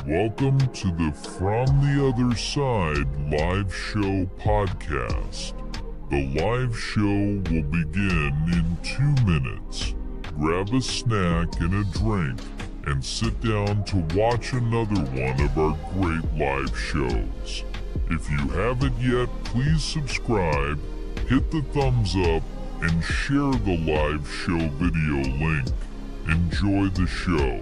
Welcome to the From the Other Side live show podcast. The live show will begin in 2 minutes. Grab a snack and a drink and sit down to watch another one of our great live shows. If you haven't yet, please subscribe, hit the thumbs up, and share the live show video link. Enjoy the show.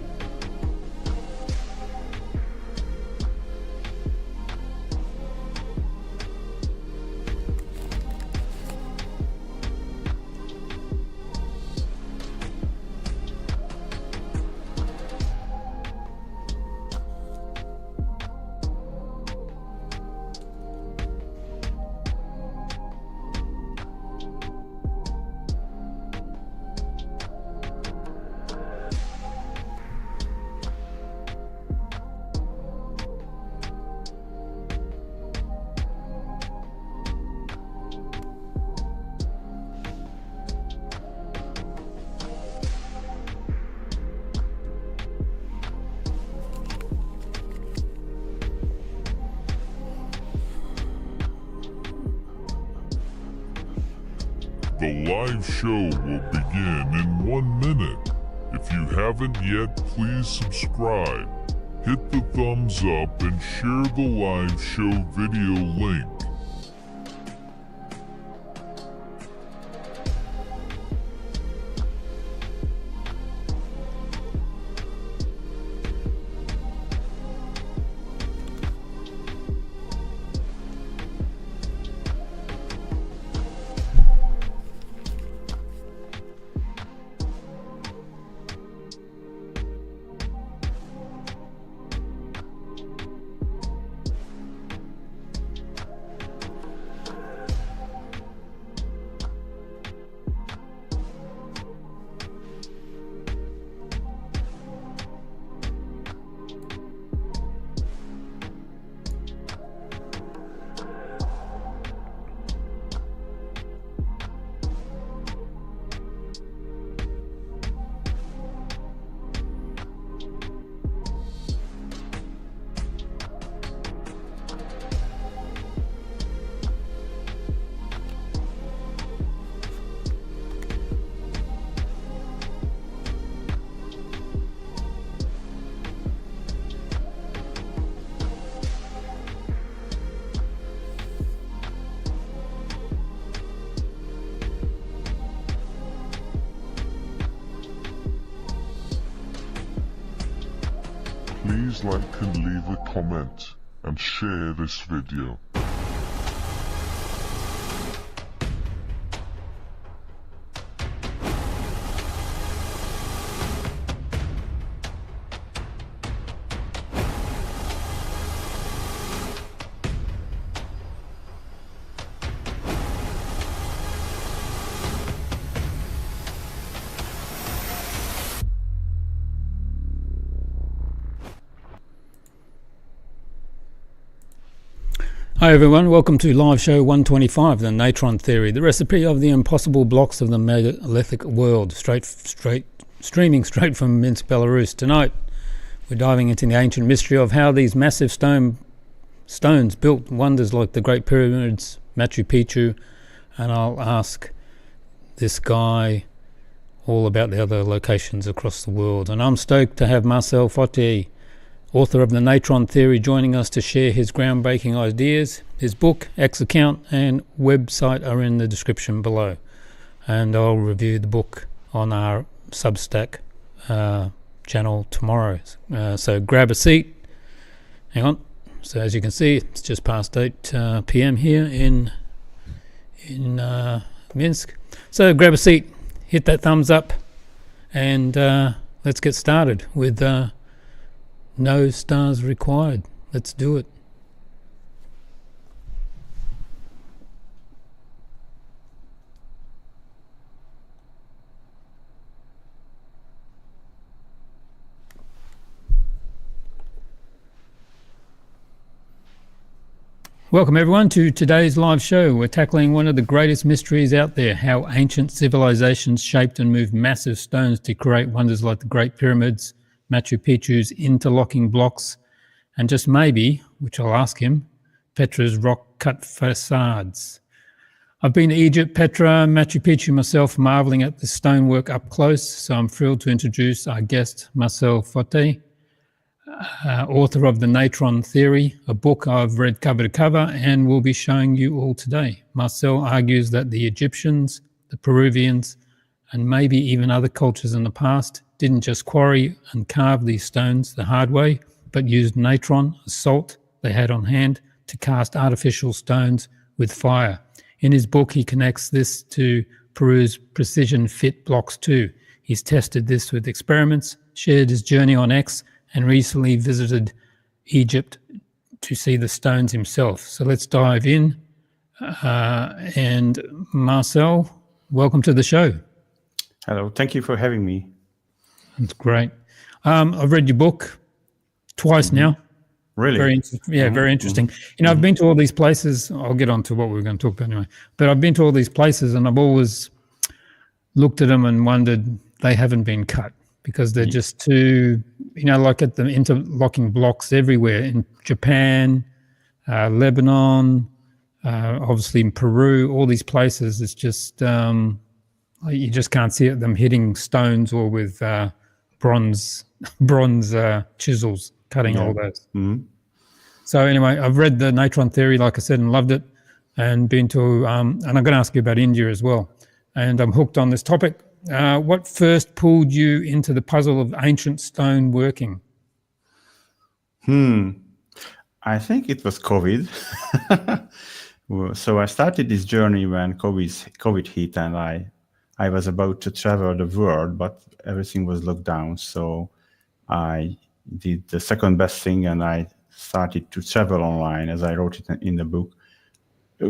The live show will begin in 1 minute. If you haven't yet, please subscribe, hit the thumbs up, and share the live show video link. Please like and leave a comment and share this video. Hi everyone, welcome to live show 125, the Natron Theory, the recipe of the impossible blocks of the megalithic world, streaming straight from Minsk, Belarus. Tonight we're diving into the ancient mystery of how these massive stones built wonders like the Great Pyramids, Machu Picchu, and I'll ask this guy all about the other locations across the world. And I'm stoked to have Marcell Fóti, author of the Natron Theory, joining us to share his groundbreaking ideas. His book, X account, and website are in the description below. And I'll review the book on our Substack channel tomorrow. So grab a seat. Hang on. So as you can see, it's just past 8 p.m. here in Minsk. So grab a seat, hit that thumbs up, and let's get started with no stars required. Let's do it. Welcome everyone to today's live show. We're tackling one of the greatest mysteries out there, how ancient civilizations shaped and moved massive stones to create wonders like the Great Pyramids, Machu Picchu's interlocking blocks, and just maybe, which I'll ask him, Petra's rock-cut facades. I've been to Egypt, Petra, Machu Picchu myself, marvelling at the stonework up close, so I'm thrilled to introduce our guest, Marcell Fóti, author of the Natron Theory, a book I've read cover to cover and will be showing you all today. Marcell argues that the Egyptians, the Peruvians, and maybe even other cultures in the past didn't just quarry and carve these stones the hard way, but used natron, a salt they had on hand, to cast artificial stones with fire. In his book, he connects this to Peru's precision fit blocks too. He's tested this with experiments, shared his journey on X, and recently visited Egypt to see the stones himself. So let's dive in. And Marcell, welcome to the show. Hello, thank you for having me. That's great. I've read your book twice now. Really? Very interesting. You know, I've been to all these places. I'll get on to what we're going to talk about anyway. But I've been to all these places and I've always looked at them and wondered they haven't been cut because they're just too, you know, like at the interlocking blocks everywhere in Japan, Lebanon, obviously in Peru, all these places. It's just, you just can't see them hitting stones or with bronze chisels cutting all those. Mm-hmm. So anyway, I've read the Natron Theory, like I said, and loved it, and been to, and I'm going to ask you about India as well. And I'm hooked on this topic. What first pulled you into the puzzle of ancient stone working? I think it was COVID. So I started this journey when COVID hit, and I was about to travel the world, but everything was locked down. So I did the second best thing, and I started to travel online, as I wrote it in the book.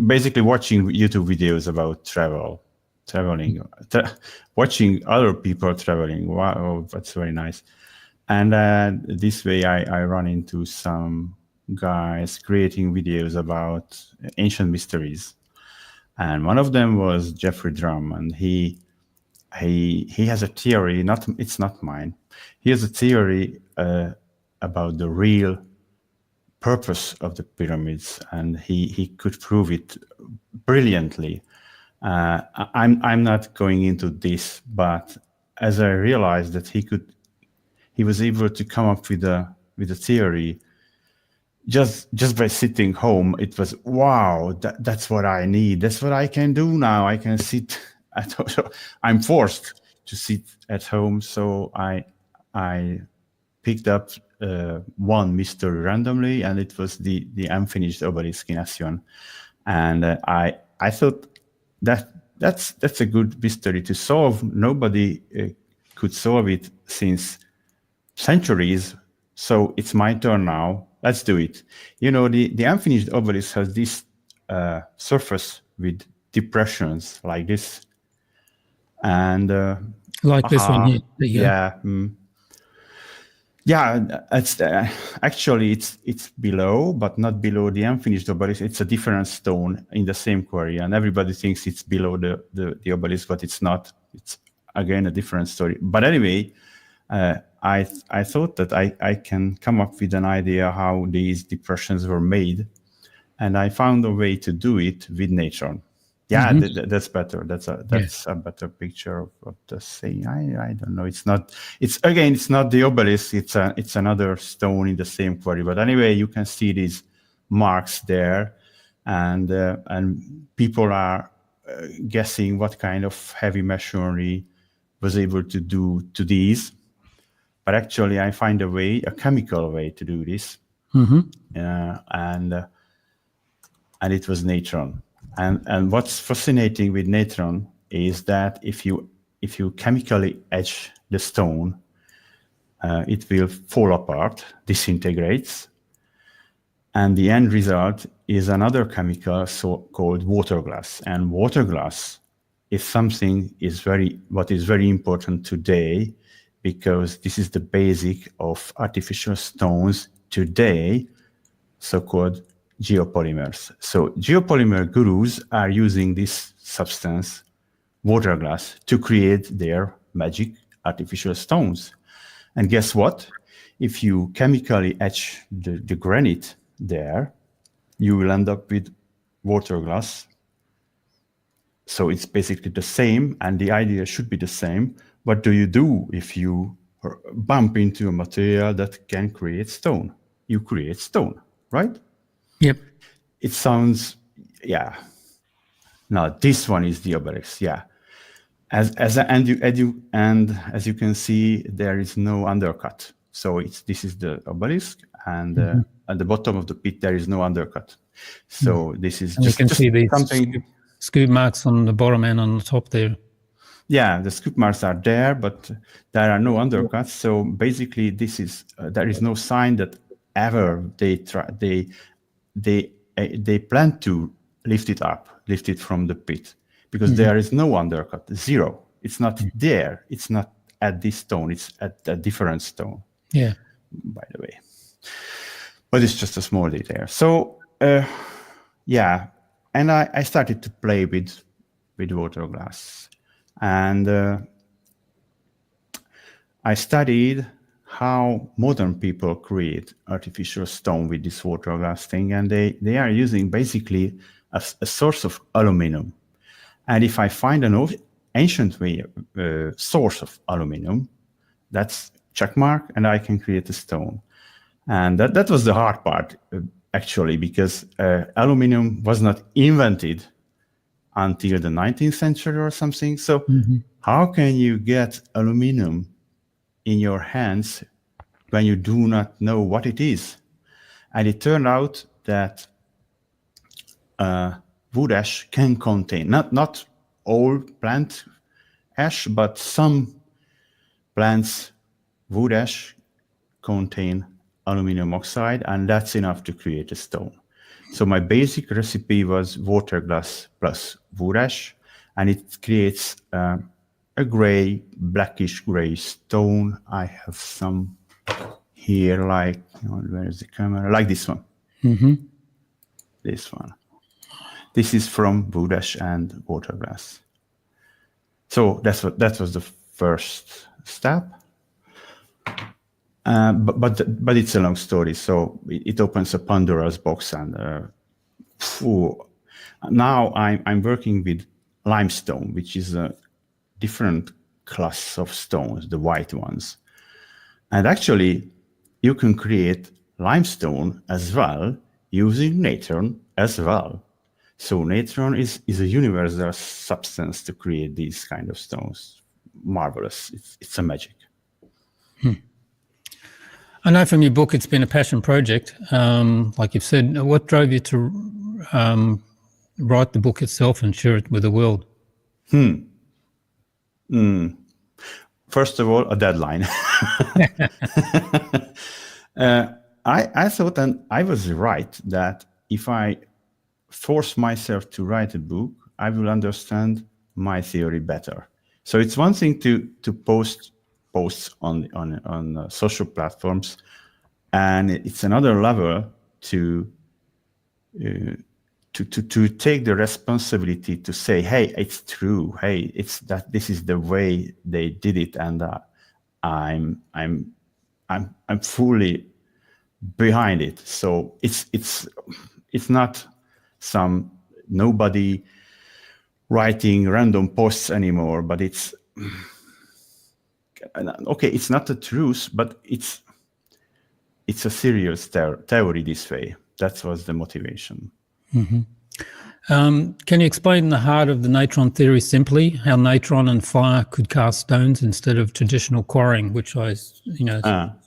Basically, watching YouTube videos about traveling, watching other people traveling. Wow, that's very nice. And this way, I run into some guys creating videos about ancient mysteries. And one of them was Jeffrey Drum, and he has a theory. It's not mine. He has a theory about the real purpose of the pyramids, and he could prove it brilliantly. I'm not going into this, but as I realized that he was able to come up with a theory just by sitting home. It was wow, that's what I need. That's what I can do now. I can sit at home. I'm forced to sit at home, so I picked up one mystery randomly, and it was the unfinished obelisk in Aswan. And I thought that's a good mystery to solve. Nobody could solve it since centuries, so it's my turn now. Let's do it. You know, the unfinished obelisk has this surface with depressions like this, and like this one here. Yeah. Yeah, it's actually it's below, but not below the unfinished obelisk. It's a different stone in the same quarry, and everybody thinks it's below the obelisk, but it's not. It's again a different story. But anyway, I thought that I can come up with an idea how these depressions were made, and I found a way to do it with natron. Yeah, that's better. That's a better picture of the thing. I don't know. It's not the obelisk. It's another stone in the same quarry. But anyway, you can see these marks there, and people are guessing what kind of heavy machinery was able to do to these. But actually, I find a chemical way to do this, and it was natron. And what's fascinating with natron is that if you chemically etch the stone, it will fall apart, disintegrates, and the end result is another chemical called water glass. And water glass is something what is very important today, because this is the basic of artificial stones today, so-called geopolymers. So geopolymer gurus are using this substance, water glass, to create their magic artificial stones. And guess what? if you chemically etch the granite there, you will end up with water glass. So it's basically the same, and the idea should be the same. What do you do if you bump into a material that can create stone? You create stone, right? Yep. It sounds, yeah. Now this one is the obelisk, yeah. And as you can see, there is no undercut. So this is the obelisk, and at the bottom of the pit there is no undercut. So this is and just, you can just see these something. scoop marks on the bottom and on the top there. Yeah, the scoop marks are there, but there are no undercuts. So basically, this is there is no sign that ever they plan to lift it from the pit, because there is no undercut, zero. It's not there. It's not at this stone. It's at a different stone. Yeah. By the way, but it's just a small detail. So yeah, and I started to play with water glass. And I studied how modern people create artificial stone with this water glass thing, and they are using basically a source of aluminum. And if I find an ancient source of aluminum, that's check mark, and I can create a stone. And that was the hard part, actually, because aluminum was not invented until the 19th century or something. So how can you get aluminum in your hands when you do not know what it is? And it turned out that wood ash can contain, not all plant ash, but some plants, wood ash, contain aluminum oxide, and that's enough to create a stone. So my basic recipe was water glass plus wood ash, and it creates a blackish gray stone. I have some here, like, where is the camera? Like this one. This one. This is from wood ash and water glass. So that was the first step. But it's a long story, so it opens a Pandora's box, and now I'm working with limestone, which is a different class of stones, the white ones. And actually, you can create limestone as well using natron as well. So natron is a universal substance to create these kind of stones. Marvelous! It's a magic. I know from your book it's been a passion project. Like you've said, what drove you to write the book itself and share it with the world? First of all, a deadline. I thought, and I was right, that if I force myself to write a book, I will understand my theory better. So it's one thing to post posts on social platforms, and it's another level to take the responsibility to say, hey, it's true, hey, it's that this is the way they did it, and I'm fully behind it. So it's not some nobody writing random posts anymore, but it's okay, it's not the truth, but it's a serious theory this way. That was the motivation. Can you explain the heart of the Natron Theory simply? How natron and fire could cast stones instead of traditional quarrying, which I,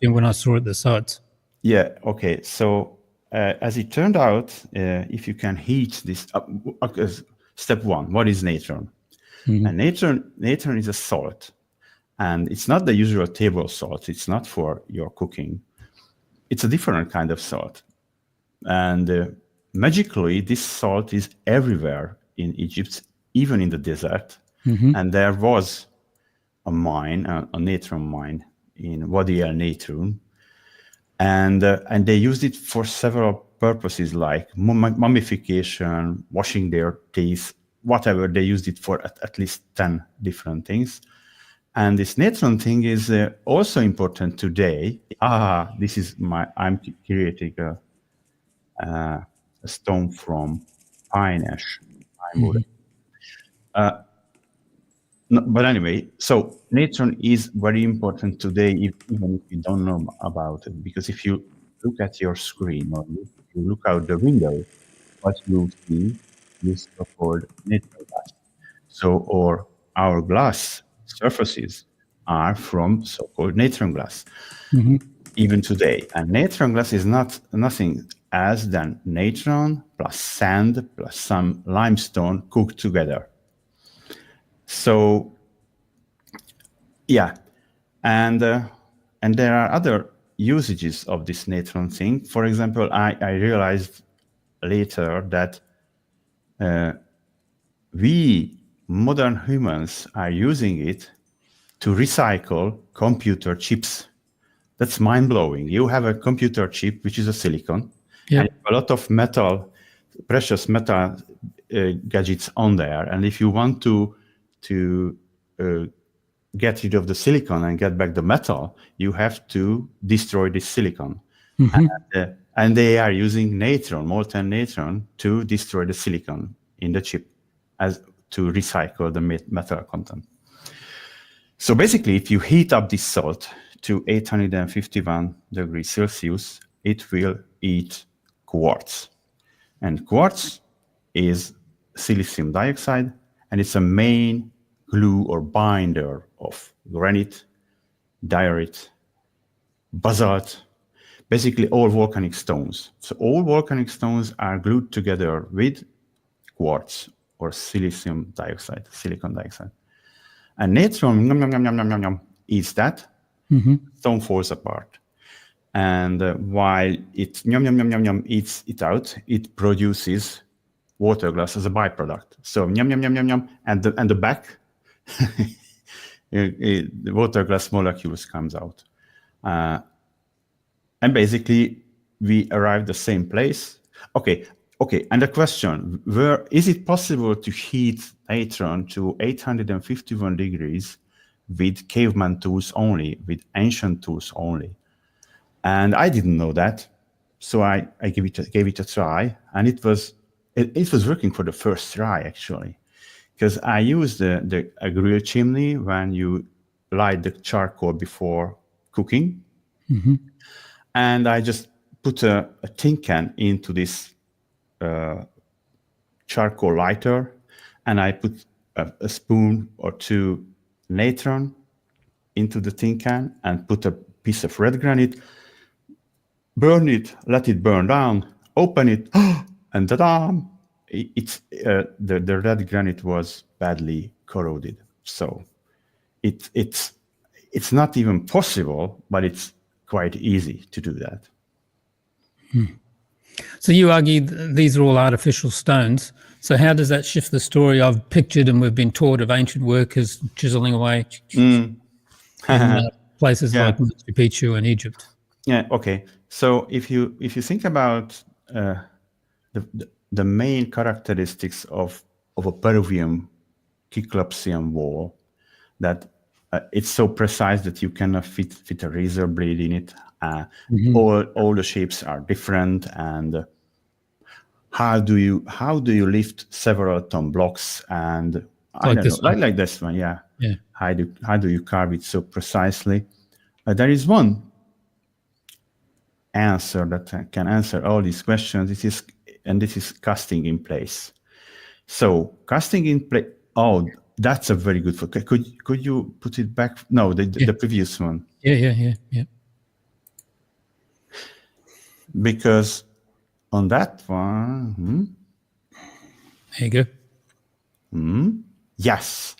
when I saw at the sites. Yeah. Okay. So as it turned out, if you can heat this, step one, what is natron? And natron is a salt. And it's not the usual table salt. It's not for your cooking. It's a different kind of salt. And magically, this salt is everywhere in Egypt, even in the desert. And there was a mine, a natron mine in Wadi El Natron. And they used it for several purposes, like mummification, washing their teeth, whatever. They used it for at least 10 different things. And this natron thing is also important today. This is I'm creating a stone from pine ash. Pine wood. No, but anyway, so natron is very important today, even if you don't know about it, because if you look at your screen or if you look out the window, what you see is so-called natron glass. So, or our glass surfaces are from so-called natron glass, even today. And natron glass is nothing else than natron plus sand plus some limestone cooked together. So, yeah, and there are other usages of this natron thing. For example, I realized later that we modern humans are using it to recycle computer chips. That's mind-blowing. You have a computer chip, which is a silicon, and a lot of metal, precious metal gadgets on there. And if you want to get rid of the silicon and get back the metal, you have to destroy this silicon. And they are using natron, molten natron, to destroy the silicon in the chip as to recycle the metal content. So basically, if you heat up this salt to 851 degrees Celsius, it will eat quartz. And quartz is silicium dioxide, and it's a main glue or binder of granite, diorite, basalt, basically all volcanic stones. So all volcanic stones are glued together with quartz or silicium dioxide, silicon dioxide. And natron eats that, stone falls apart. And while it eats it out, it produces water glass as a byproduct. So and the back, the water glass molecules comes out. And basically, we arrive the same place. Okay. And the question: is it possible to heat natron to 851 degrees with caveman tools only, with ancient tools only? And I didn't know that, so I gave it a try, and it was working for the first try actually, because I used a grill chimney when you light the charcoal before cooking, and I just put a tin can into this charcoal lighter, and I put a spoon or two natron into the tin can and put a piece of red granite, burn it, let it burn down, open it, and ta-da! The red granite was badly corroded. So it's not even possible, but it's quite easy to do that. So you argue these are all artificial stones. So how does that shift the story I've pictured and we've been taught of ancient workers chiseling away in places like Machu Picchu and Egypt? Yeah. Okay. So if you think about the main characteristics of a Peruvian Cyclopsian wall, that it's so precise that you cannot fit a razor blade in it. All the shapes are different, and how do you lift several ton blocks? And I don't know, like this one, yeah. How do you carve it so precisely? There is one answer that can answer all these questions. This is casting in place. So casting in place. Oh, that's a very good. Could you put it back? No, the previous one. Yeah. Because on that one, there you go. Yes,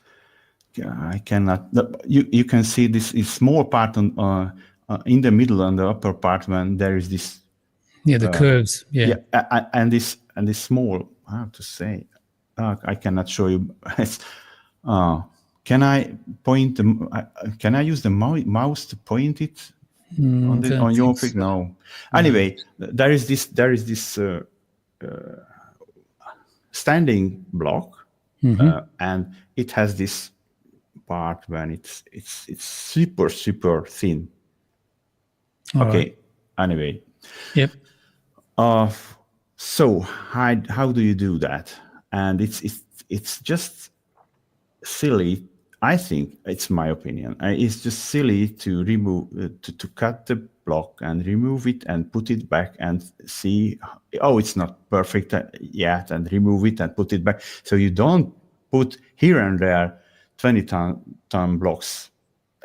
I cannot. You can see this is small part on in the middle and the upper part when there is this. Yeah, the curves. Yeah, and this small. I have to say, I cannot show you. Can I point can I use the mouse to point it? On your pic? No. Anyway, there is this standing block, and it has this part when it's super thin. All Okay. right. Anyway. Yep. So how do you do that? And it's just silly. I think it's my opinion. It's just silly to remove to cut the block and remove it and put it back and see. Oh, it's not perfect yet, and remove it and put it back. So you don't put here and there 20-ton blocks.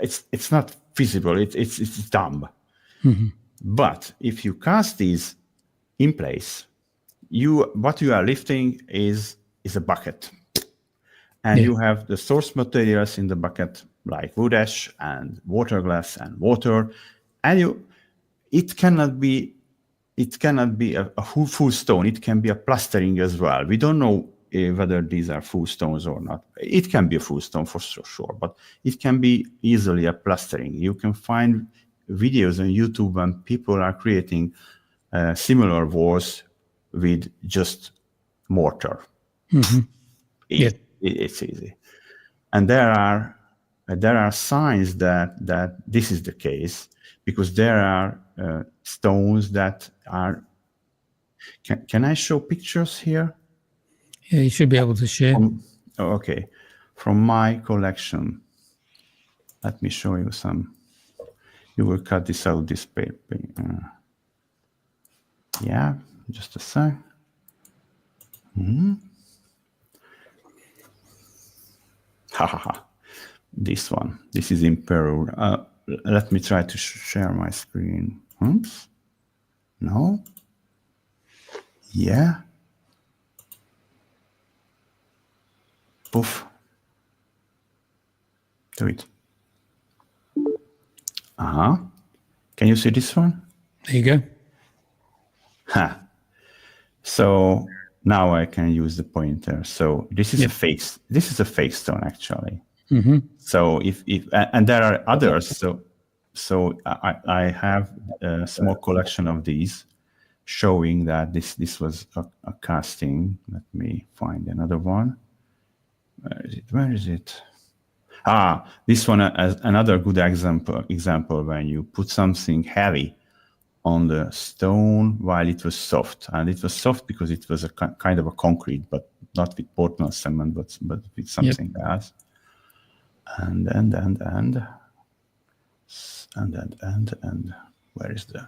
It's not feasible. It's dumb. Mm-hmm. But if you cast these in place, what you are lifting is a bucket, and you have the source materials in the bucket like wood ash and water glass and water, and it cannot be a full stone. It can be a plastering as well. We don't know whether these are full stones or not. It can be a full stone for sure, but it can be easily a plastering. You can find videos on YouTube when people are creating similar walls with just mortar. Mm-hmm. It's easy, and there are signs that this is the case, because there are stones that are. Can I show pictures here? Yeah, you should be able to share. Okay, from my collection. Let me show you some. You will cut this out, this paper. Yeah, just a sec. This one. This is in Peru. Let me try to share my screen. Oops. No. Yeah. Poof. Do it. Can you see this one? There you go. So now I can use the pointer. So this is a fake. This is a fake stone, actually. Mm-hmm. So if and there are others. So I have a small collection of these, showing that this was a casting. Let me find another one. Where is it? This one as another good example when you put something heavy on the stone while it was soft, and it was soft because it was a kind of a concrete, but not with Portland cement, but with something else. And where is the?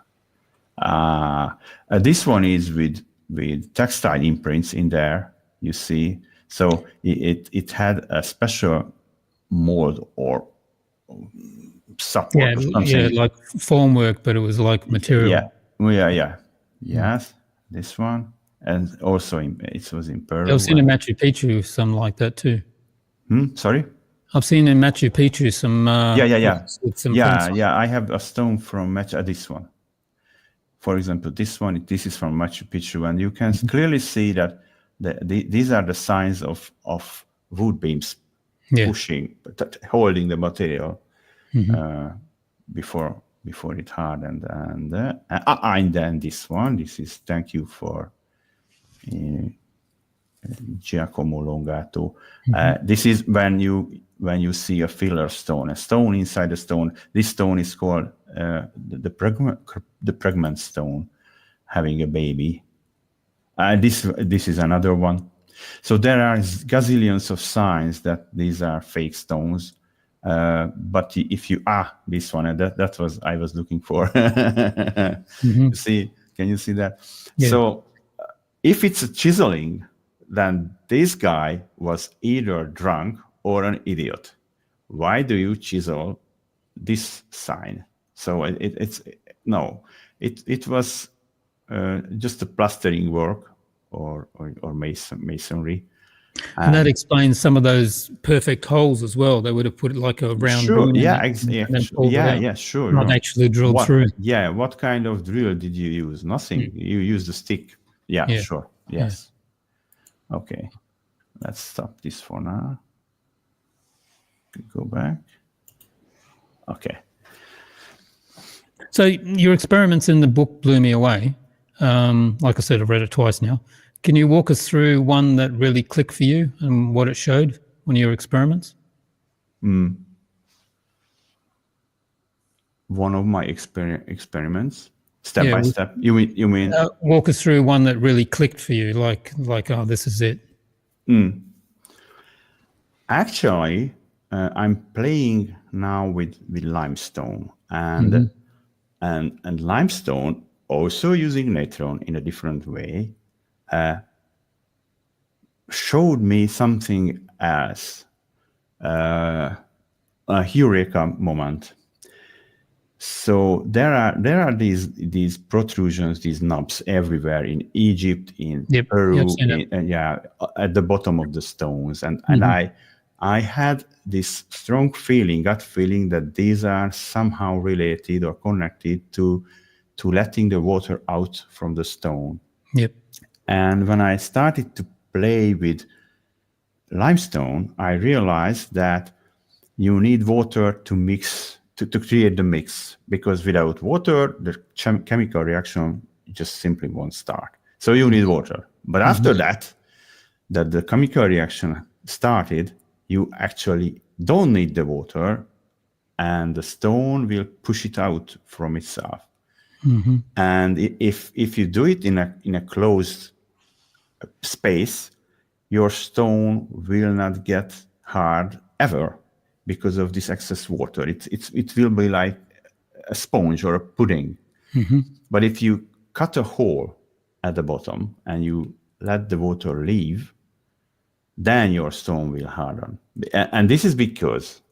This one is with textile imprints in there. You see, so it had a special mold or support or something. Yeah, like formwork, but it was like material. Yes, this one, and also it was in Peru. I've seen in Machu Picchu some like that too. Sorry? I've seen in Machu Picchu some. With some I have a stone from this one. For example, this is from Machu Picchu, and you can clearly see that these are the signs of wood beams pushing, holding the material before it hardened. And then this one, this is thank you for Giacomo Longato. This is when you see a filler stone, a stone inside a stone. This stone is called the pregnant stone, having a baby. This is another one. So there are gazillions of signs that these are fake stones. But if you this one, that was I was looking for. You see, can you see that? Yeah. So if it's a chiseling, then this guy was either drunk or an idiot. Why do you chisel this sign? So it was just a plastering work or masonry. And that explains some of those perfect holes as well. They would have put like a round sure, drill sure. Not actually drilled through. Yeah, what kind of drill did you use? Nothing. You used a stick. Yeah, sure. Yes. Yeah. Okay. Let's stop this for now. Go back. Okay. So your experiments in the book blew me away. Like I said, I've read it twice now. Can you walk us through one that really clicked for you and what it showed on your experiments? One of my experiments, step by we- step. You mean? Walk us through one that really clicked for you, like oh, this is it. Actually, I'm playing now with limestone, and limestone, also using Natron in a different way, showed me something else, a eureka moment. So there are these protrusions, these knobs everywhere in Egypt, in Peru, at the bottom of the stones, and I had this strong gut feeling that these are somehow related or connected to letting the water out from the stone. Yep. And when I started to play with limestone, I realized that you need water to mix, to create the mix, because without water, the chemical reaction just simply won't start. So you need water. But after that the chemical reaction started, you actually don't need the water, and the stone will push it out from itself. And if you do it in a closed space, your stone will not get hard ever because of this excess water. It will be like a sponge or a pudding. But if you cut a hole at the bottom and you let the water leave, then your stone will harden. And this is because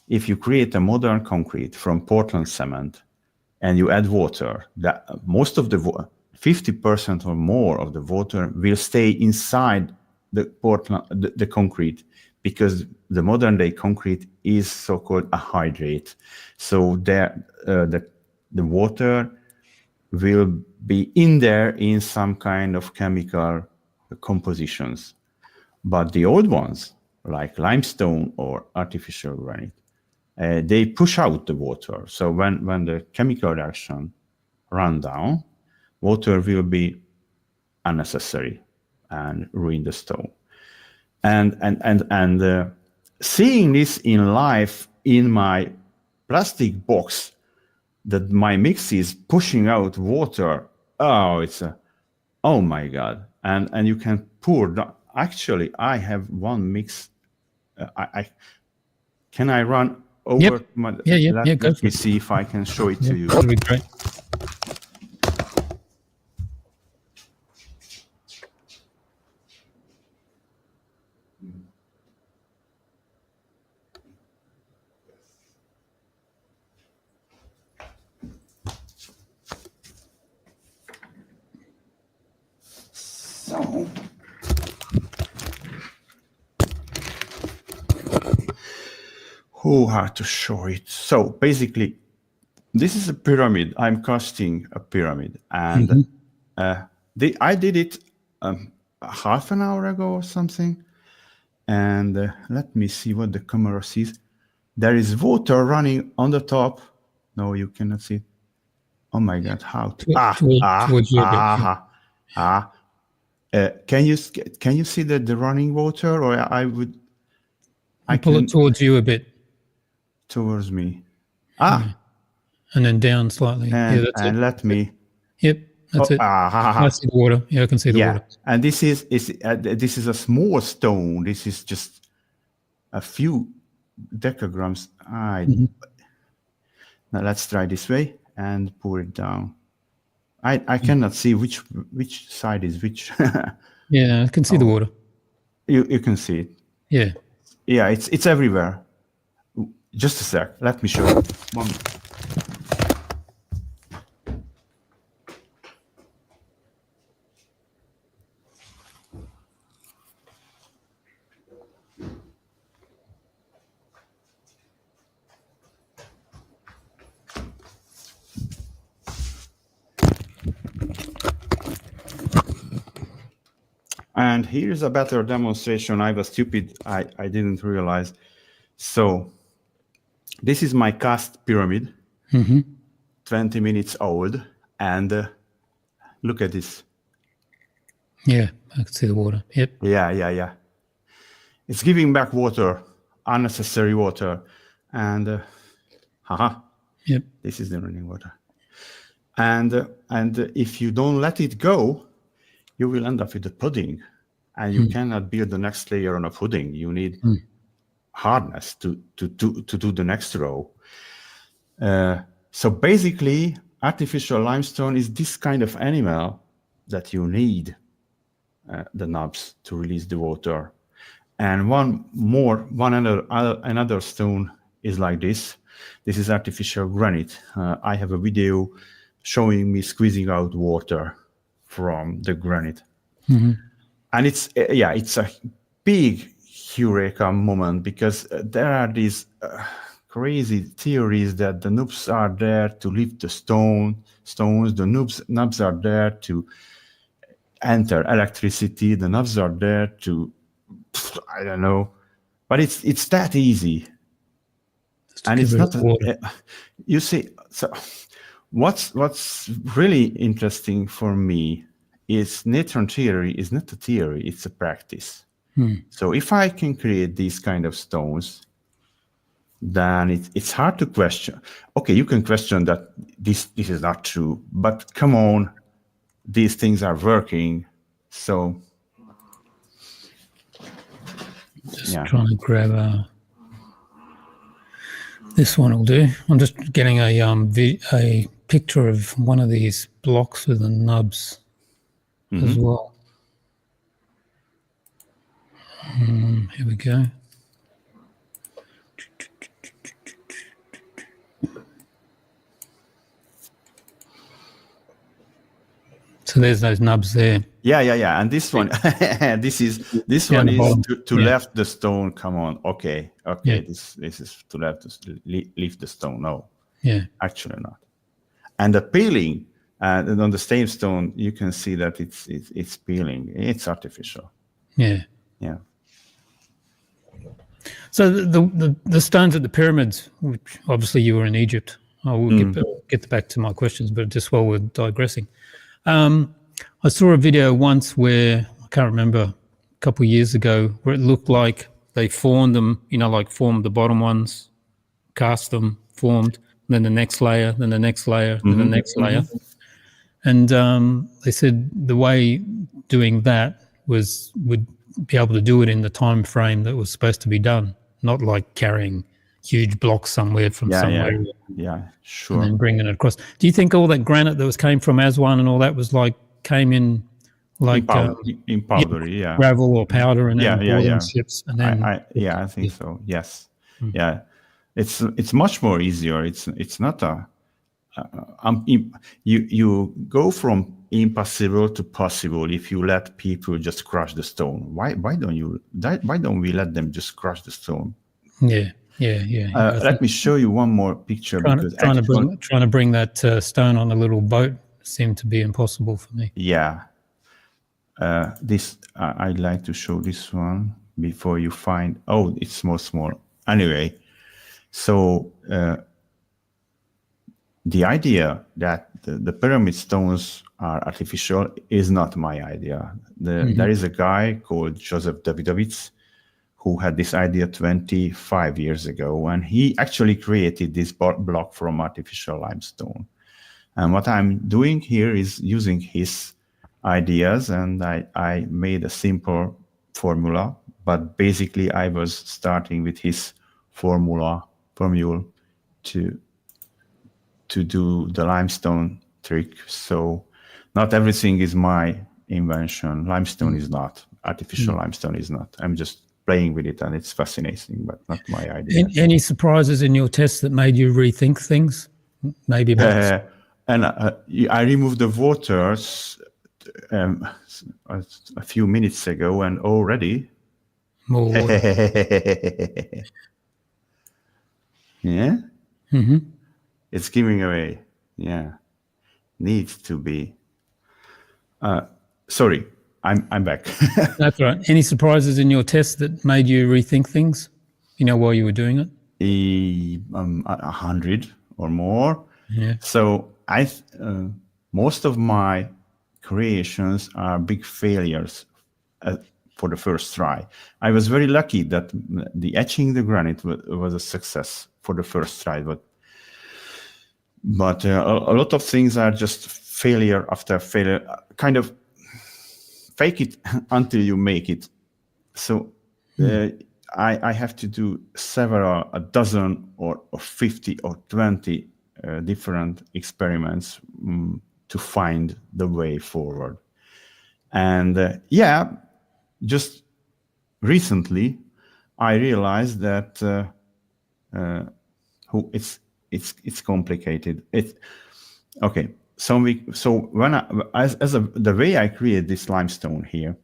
if you create a modern concrete from Portland cement and you add water, that most of the 50% or more of the water will stay inside the concrete, because the modern day concrete is so-called a hydrate. So the water will be in there in some kind of chemical compositions. But the old ones, like limestone or artificial granite, they push out the water. So when the chemical reaction run down, water will be unnecessary and ruin the stone. And seeing this in life in my plastic box, that my mix is pushing out water. Oh my God! And you can pour. Actually, I have one mix. Can I run over? Let me see if I can show it to you. That'll be great. How to show it? So basically, this is a pyramid. I'm casting a pyramid, and I did it half an hour ago or something. And let me see what the camera sees. There is water running on the top. No, you cannot see it. Oh my God! How to? Towards you Can you see the running water, or I pull it towards you a bit. Towards me. And then down slightly. And, that's and it. let me. Yep, that's it. I see the water. Yeah, I can see the water. And this is a small stone. This is just a few decagrams. Now let's try this way and pour it down. I cannot see which side is which. Yeah, I can see the water. You can see it. Yeah. Yeah, it's everywhere. Just a sec. Let me show you. One. And here's a better demonstration. I was stupid. I didn't realize. So this is my cast pyramid, 20 minutes old. And look at this. Yeah, I can see the water. Yep. Yeah. It's giving back water unnecessary water. And Yep. this is the running water. And if you don't let it go, you will end up with a pudding, and you cannot build the next layer on a pudding. You need hardness to do the next row. So basically, artificial limestone is this kind of animal that you need the knobs to release the water. And another stone is like this. This is artificial granite. I have a video showing me squeezing out water from the granite. And it's a big eureka moment, because there are these crazy theories that the knobs are there to lift the stones. The knobs are there to enter electricity. The knobs are there to, I don't know, but it's that easy. And it's not. You see, so what's really interesting for me is Natron Theory is not a theory; it's a practice. So if I can create these kind of stones, then it's hard to question. Okay, you can question that this is not true, but come on, these things are working. So just trying to grab this one will do. I'm just getting a picture of one of these blocks with the nubs as well. Here we go. So there's those nubs there. Yeah. And this one, this one is to left the stone. Come on, okay. Yeah. This is to lift the stone. No, actually not. And the peeling, and on the same stone, you can see that it's peeling. It's artificial. Yeah. So the stones at the pyramids, which obviously you were in Egypt. I will get back to my questions, but just while we're digressing. I saw a video once where, I can't remember, a couple of years ago, where it looked like they formed them, formed the bottom ones, cast them, formed, then the next layer, then the next layer, then the next layer. And they said the way doing that would be able to do it in the time frame that was supposed to be done, not like carrying huge blocks somewhere from somewhere. Yeah, sure. And then bringing it across. Do you think all that granite that came from Aswan and all that was came in in powder, gravel or powder, and then brought in ships? And then I think so. Yes, yeah. It's much more easier. It's not you go from impossible to possible if you let people just crush the stone. Why don't we let them just crush the stone? Yeah. Let me show you one more picture. Trying to bring that stone on a little boat seemed to be impossible for me. Yeah. I'd like to show this one before you find. Oh, it's small. Anyway, so the idea that the pyramid stones are artificial is not my idea. There is a guy called Joseph Davidovits who had this idea 25 years ago, and he actually created this block from artificial limestone. And what I'm doing here is using his ideas, and I made a simple formula, but basically I was starting with his formula to do the limestone trick. So not everything is my invention. Limestone is not. Artificial limestone is not. I'm just playing with it, and it's fascinating, but not my idea. Any surprises in your tests that made you rethink things? Maybe about and I removed the waters a few minutes ago, and already more water. Yeah. It's giving away. Yeah, needs to be. Sorry, I'm back. That's right. Any surprises in your test that made you rethink things? While you were doing it? 100 or more. Yeah. So most of my creations are big failures for the first try. I was very lucky that the etching the granite was a success for the first try, but a lot of things are just failure after failure, kind of fake it until you make it. So I have to do a dozen or 50 or 20 different experiments to find the way forward. And just recently I realized that it's complicated. So when the way I create this limestone here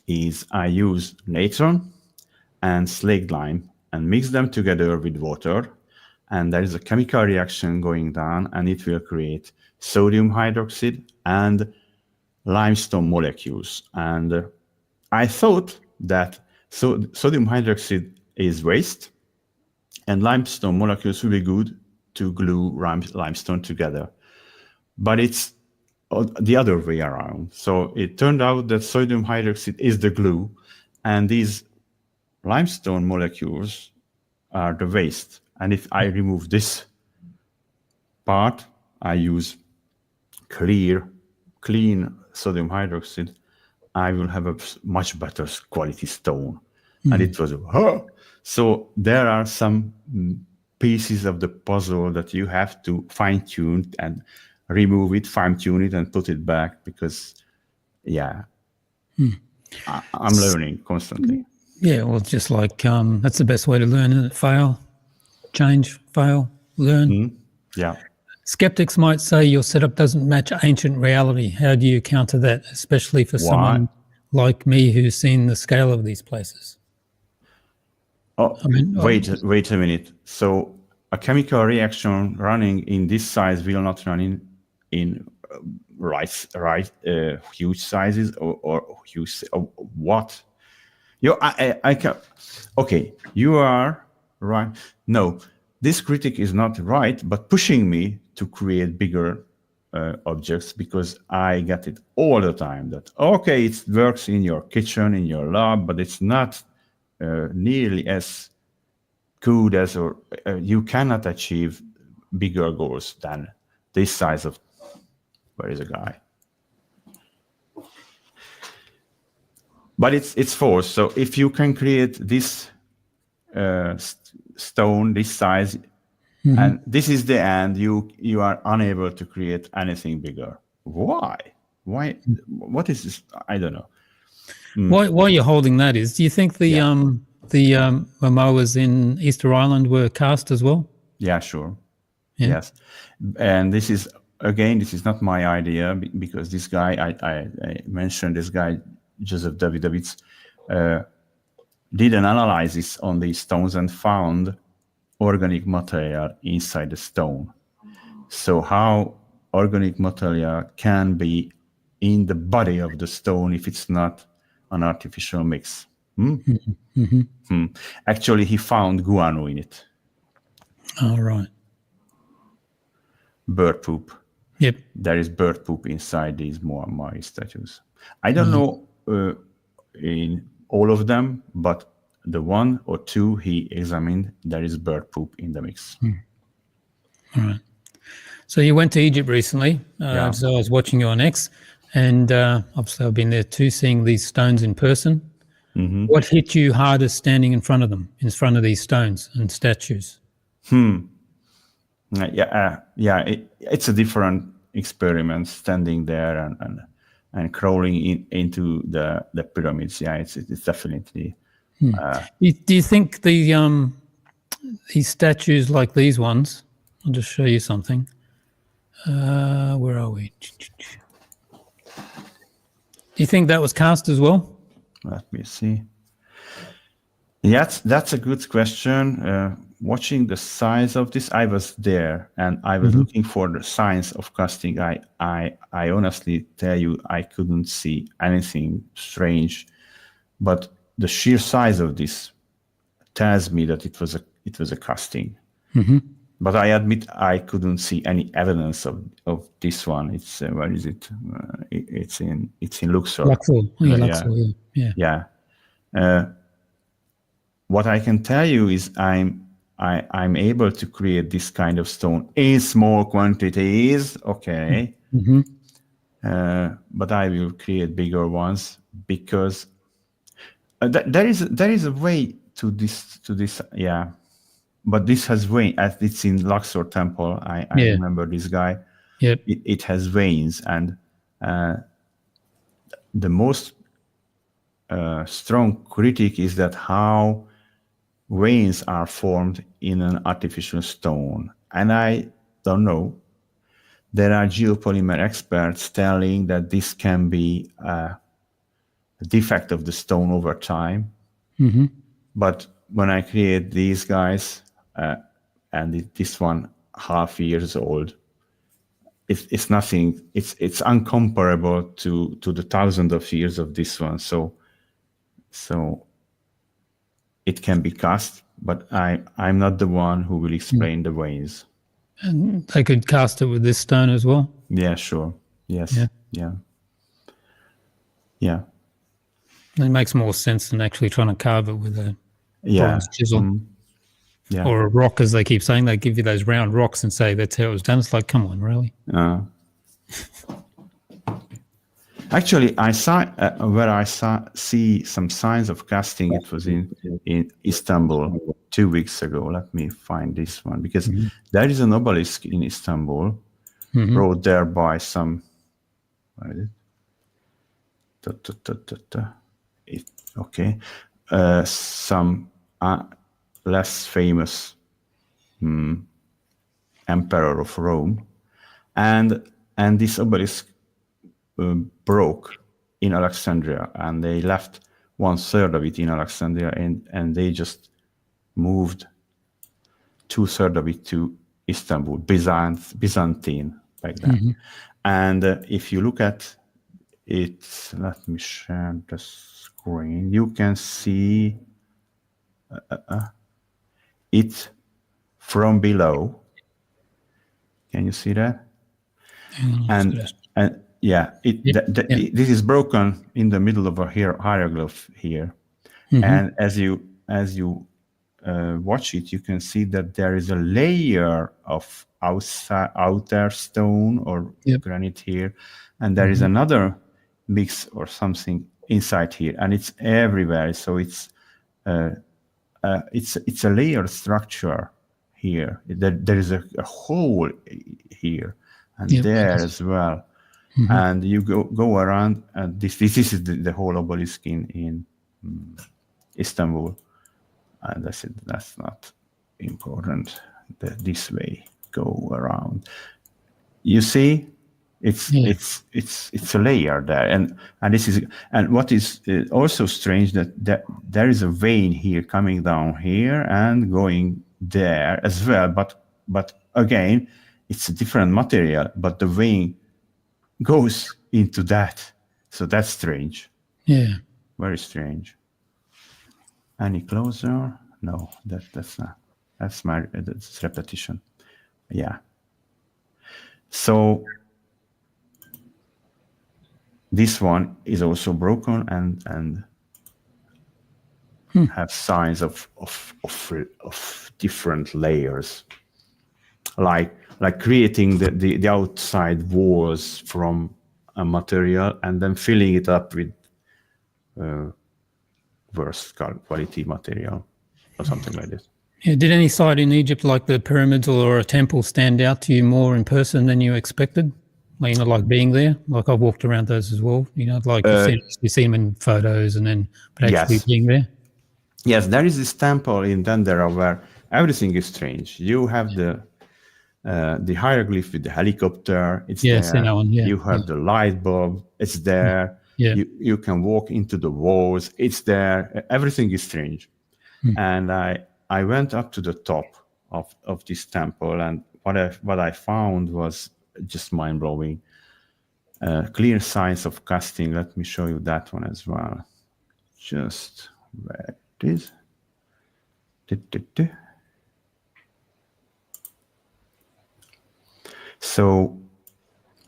is I use natron and slaked lime and mix them together with water, and there is a chemical reaction going down, and it will create sodium hydroxide and limestone molecules. And I thought that sodium hydroxide is waste, and limestone molecules will be good to glue limestone together. But it's the other way around. So it turned out that sodium hydroxide is the glue, and these limestone molecules are the waste. And if I remove this part, I use clean sodium hydroxide, I will have a much better quality stone. And it was, so there are some pieces of the puzzle that you have to fine tune and remove it, fine tune it, and put it back, because I'm learning constantly. Yeah, well, just like that's the best way to learn, isn't it? Fail, change, fail, learn. Yeah. Skeptics might say your setup doesn't match ancient reality. How do you counter that, especially for someone like me who's seen the scale of these places? Wait a minute. So a chemical reaction running in this size will not run in huge sizes or huge. What? I can. Okay, you are right. No, this critic is not right, but pushing me to create bigger objects, because I get it all the time that, okay, it works in your kitchen, in your lab, but it's not nearly as good as, or you cannot achieve bigger goals than this size of, where is a guy? But it's forced. So if you can create this stone, this size, and this is the end, you are unable to create anything bigger. Why? What is this? I don't know. Why you're holding that is, do you think the Momoas in Easter Island were cast as well? Yeah, sure. Yeah. Yes. And this is not my idea, because this guy, I mentioned this guy, Joseph Davidovitz, did an analysis on these stones and found organic material inside the stone. So how organic material can be in the body of the stone if it's not an artificial mix? Actually, he found guano in it. All right. Bird poop. Yep. There is bird poop inside these Moai statues. I don't know in all of them, but the one or two he examined, there is bird poop in the mix. All right. So you went to Egypt recently. So I was watching you on X, and obviously I've been there too, seeing these stones in person. What hit you hardest standing in front of them, in front of these stones and statues? It's a different experiment standing there and crawling into the pyramids. Yeah, it's definitely. Do you think these statues like these ones? I'll just show you something. Where are we? Do you think that was cast as well? Let me see. Yes, that's a good question. Watching the size of this, I was there and I was looking for the signs of casting. I honestly tell you, I couldn't see anything strange, but the sheer size of this tells me that it was a casting. But I admit I couldn't see any evidence of this one. It's where is it? It's in Luxor. Luxor. Yeah. What I can tell you is I'm able to create this kind of stone in small quantities, okay, Mm-hmm. but I will create bigger ones because there is a way to this, yeah. But this has veins, as it's in Luxor Temple. I Yeah. remember this guy. Yep. It has veins, and the most strong critique is that how veins are formed in an artificial stone. And I don't know. There are geopolymer experts telling that this can be a defect of the stone over time. Mm-hmm. But when I create these guys, and this one half years old, it's nothing. It's uncomparable to the thousands of years of this one. So it can be cast, but I'm not the one who will explain the ways. And they could cast it with this stone as well. Yeah, sure. Yes. Yeah. Yeah. It makes more sense than actually trying to carve it with a bronze chisel. Yeah. Or a rock, as they keep saying. They give you those round rocks and say that's how it was done. It's like, come on, really? Actually, I saw see some signs of casting. It was in Istanbul 2 weeks ago. Let me find this one because there is an obelisk in Istanbul, brought there by some. What is it? Okay, some less famous emperor of Rome, and this obelisk broke in Alexandria, and they left 1/3 of it in Alexandria, and they just moved 2/3 of it to Istanbul, Byzantine back then. And if you look at it, let me share the screen. You can see it from below. Can you see that? And yeah, this is broken in the middle of a hieroglyph here. And as you watch it, you can see that there is a layer of outer stone or granite here, and there is another mix or something inside here, and it's everywhere. So it's a layered structure here. There is a hole here and there as well. And you go around, and this is the whole obelisk in Istanbul. And that's not important. This way, go around. You see, it's a layer there, and this is, and what is also strange that there is a vein here coming down here and going there as well. But again, it's a different material, but the vein goes into that. So that's strange. Yeah. Very strange. Any closer? No, that's not. That's repetition. Yeah. So this one is also broken and have signs of different layers, like creating the outside walls from a material and then filling it up with worse quality material or something like this. Yeah. Did any site in Egypt, like the pyramids or a temple, stand out to you more in person than you expected? Like, like being there? Like, I've walked around those as well. Like you see them in photos, but actually being there. Yes, there is this temple in Dendera where everything is strange. You have the hieroglyph with the helicopter. It's there. That one, You have the light bulb. It's there. Yeah. You can walk into the walls. It's there. Everything is strange. And I went up to the top of this temple, and what I found was just mind-blowing. Clear signs of casting. Let me show you that one as well. Just where it is. So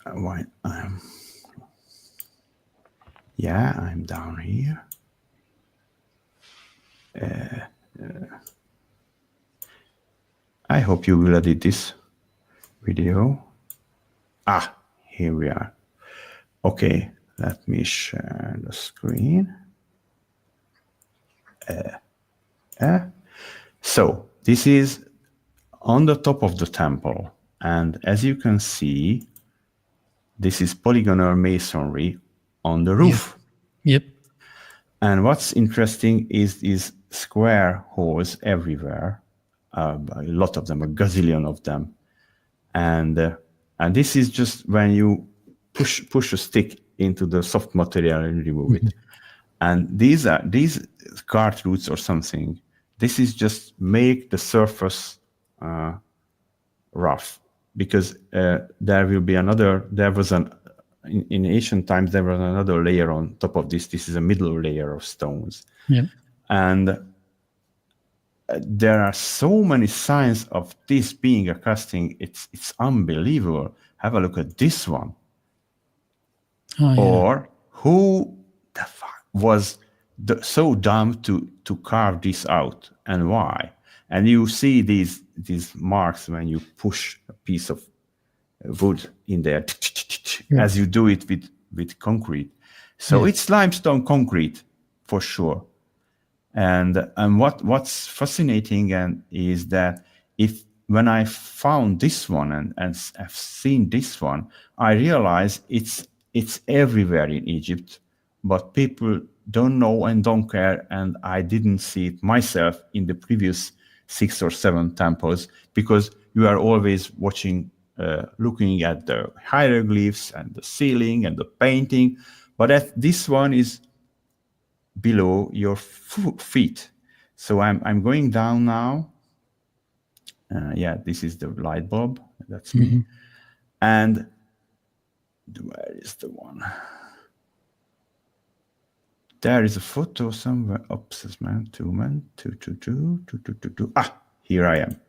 I'm down here. I hope you will edit this video. Here we are. Okay, let me share the screen. So this is on the top of the temple, and as you can see, this is polygonal masonry on the roof. Yep. And what's interesting is these square holes everywhere, a lot of them, a gazillion of them. And this is just when you push a stick into the soft material and remove it. And these cart roots or something, this is just make the surface rough, because there will be another, in ancient times, there was another layer on top of this. This is a middle layer of stones. Yeah. And there are so many signs of this being a casting. It's unbelievable. Have a look at this one. Oh, yeah. Or who the fuck was so dumb to carve this out, and why? And you see these marks when you push a piece of wood in there, as you do it with concrete. So it's limestone concrete for sure. And what's fascinating is that when I found this one and I've seen this one, I realized it's everywhere in Egypt, but people don't know and don't care, and I didn't see it myself in the previous 6 or 7 temples, because you are always watching, looking at the hieroglyphs and the ceiling and the painting, but this one is below your feet. So I'm going down now. This is the light bulb. That's me. And where is the one? There is a photo somewhere. Oops, man, two. Here I am.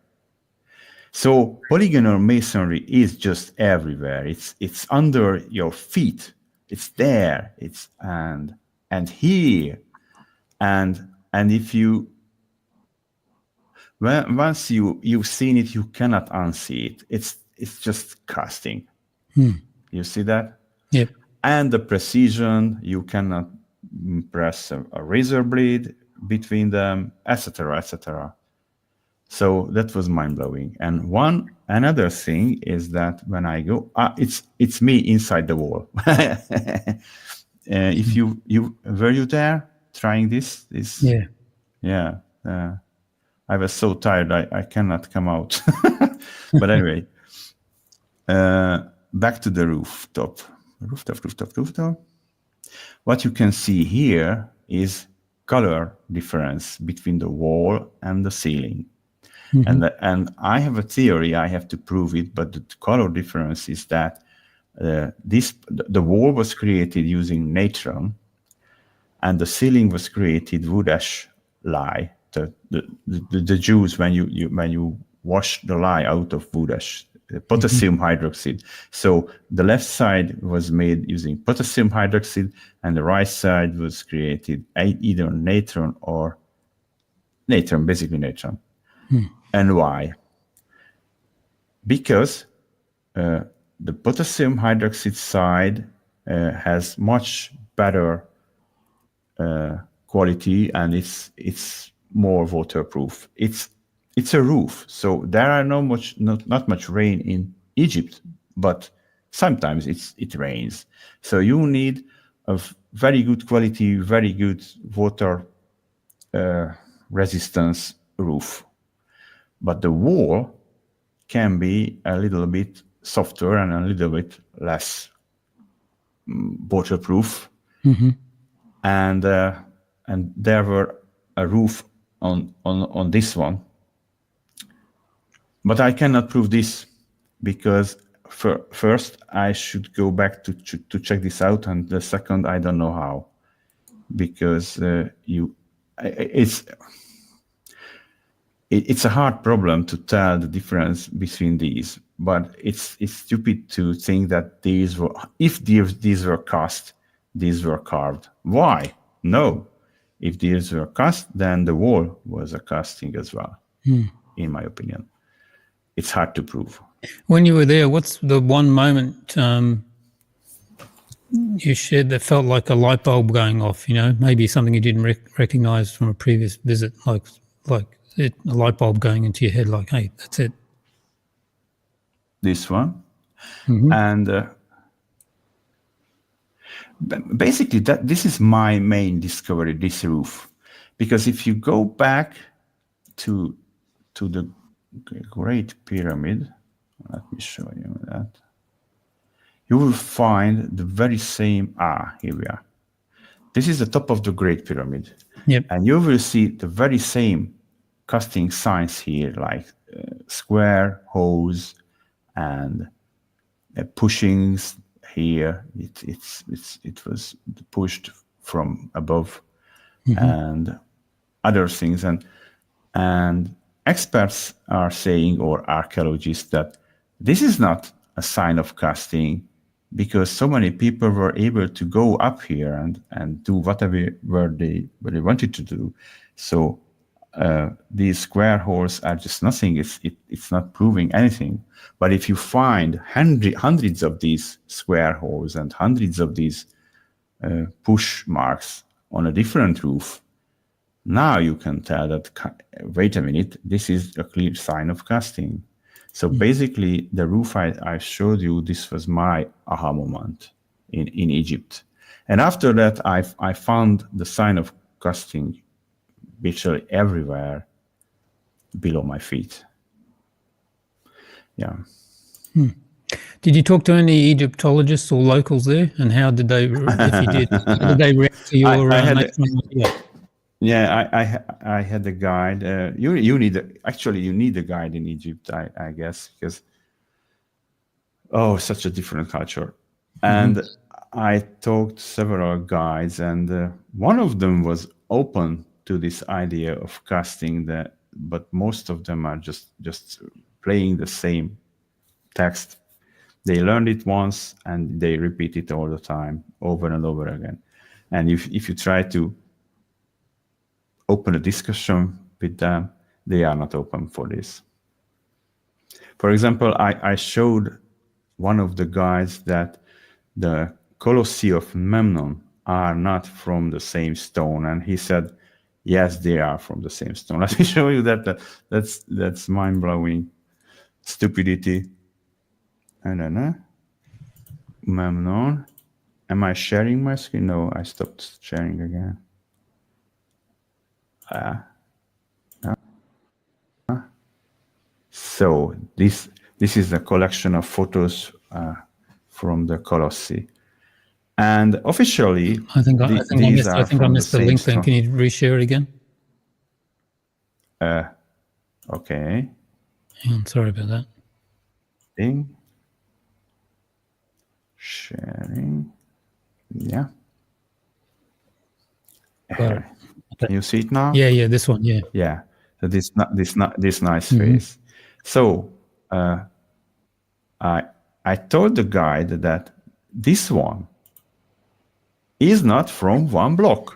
So polygonal masonry is just everywhere. It's under your feet. It's there. And here. And if you once you've seen it, you cannot unsee it. It's just casting. You see that? Yep. And the precision, you cannot press a razor blade between them, etc., etc. So that was mind-blowing. And another thing is that when I go, it's me inside the wall. If you were you there trying this? Yeah. I was so tired I cannot come out. But anyway, back to the rooftop. What you can see here is color difference between the wall and the ceiling. And I have a theory, I have to prove it, but the color difference is that the wall was created using natron, and the ceiling was created wood ash lye. The juice when you wash the lye out of wood ash, potassium hydroxide. So the left side was made using potassium hydroxide, and the right side was created either natron or natron, basically natron. And why? Because the potassium hydroxide side has much better quality, and it's more waterproof. It's a roof, so there are not much rain in Egypt, but sometimes it rains. So you need a very good quality, very good water resistance roof. But the wall can be a little bit softer and a little bit less waterproof. And there were a roof on this one. But I cannot prove this, because first I should go back to check this out, and the second I don't know how, because it's a hard problem to tell the difference between these. But it's stupid to think that these were cast, these were carved. Why? No. If these were cast, then the wall was a casting as well, in my opinion. it's hard to prove. When you were there, what's the one moment you shared that felt like a light bulb going off? Maybe something you didn't recognize from a previous visit, like a light bulb going into your head, like, hey, that's it. This one. Mm-hmm. And basically, this is my main discovery, this roof. Because if you go back to the Great Pyramid, let me show you that, you will find the very same, here we are. This is the top of the Great Pyramid. Yep. And you will see the very same casting signs here, like square, hose, and pushings here. It was pushed from above, and other things. And experts are saying, or archaeologists, that this is not a sign of casting, because so many people were able to go up here and do whatever they wanted to do. So these square holes are just nothing. It's not proving anything. But if you find hundreds of these square holes and hundreds of these push marks on a different roof, now you can tell that, wait a minute, this is a clear sign of casting. So basically, the roof I showed you, this was my aha moment in Egypt. And after that, I found the sign of casting virtually everywhere below my feet. Yeah. Did you talk to any Egyptologists or locals there? And how did they, if you did, how did they react to your idea? Yeah, I had a guide. You need a guide in Egypt, I guess, because such a different culture. And I talked to several guides, and one of them was open to this idea of casting, but most of them are just playing the same text. They learned it once and they repeat it all the time, over and over again. And if you try to open a discussion with them, they are not open for this. For example, I showed one of the guys that the colossi of Memnon are not from the same stone, and he said, yes, they are from the same stone. Let me show you that's mind-blowing stupidity. I don't know. Memnon. Am I sharing my screen? No, I stopped sharing again. So this is a collection of photos from the Colossi, and officially, I think I missed the link. Then can you reshare it again? Okay. I'm sorry about that. Sharing. Yeah. Okay. Can you see it now? Yeah, this one. Yeah. Yeah. So this nice face. So I told the guide that this one is not from one block.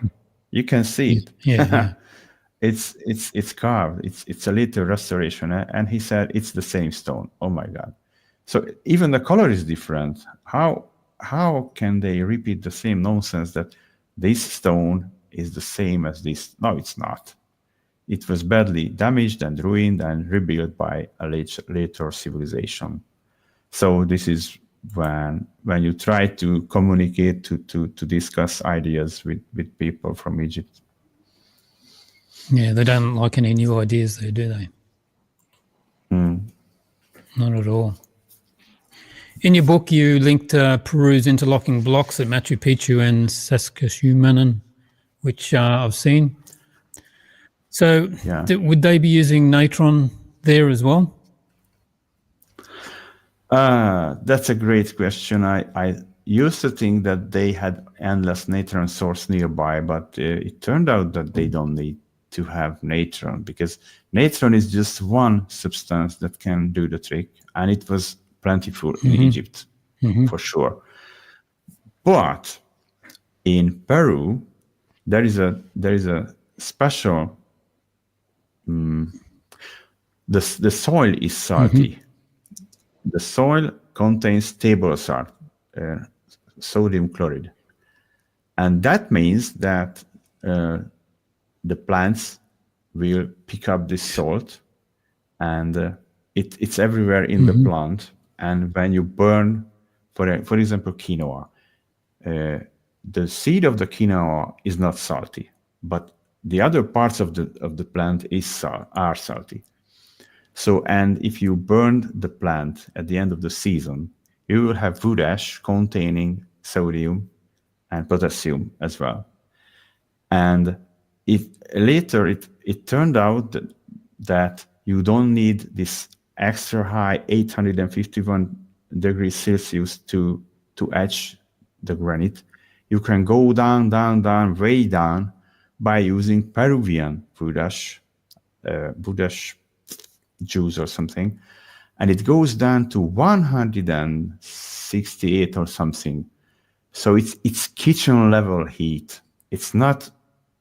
You can see it. Yeah. It's carved. It's a little restoration, and he said it's the same stone. Oh my God! So even the color is different. How can they repeat the same nonsense that this stone is the same as this? No, it's not. It was badly damaged and ruined and rebuilt by a later civilization. So this is when you try to communicate, to discuss ideas with people from Egypt. Yeah, they don't like any new ideas there, do they? Not at all. In your book, you linked Peru's interlocking blocks at Machu Picchu and Saskatchewan, which I've seen. So would they be using Natron there as well? That's a great question. I used to think that they had endless natron source nearby, but it turned out that they don't need to have natron, because natron is just one substance that can do the trick, and it was plentiful in Egypt for sure. But in Peru, there is a special the soil is salty. The soil contains table salt, sodium chloride. And that means that the plants will pick up this salt, and it's everywhere in the plant. And when you burn, for example, quinoa, the seed of the quinoa is not salty, but the other parts of the plant are salty. So, and if you burn the plant at the end of the season, you will have wood ash containing sodium and potassium as well. And later it turned out that you don't need this extra high 851 degrees Celsius to etch the granite. You can go down, way down by using Peruvian wood ash juice or something, and it goes down to 168 or something. So it's kitchen level heat. It's not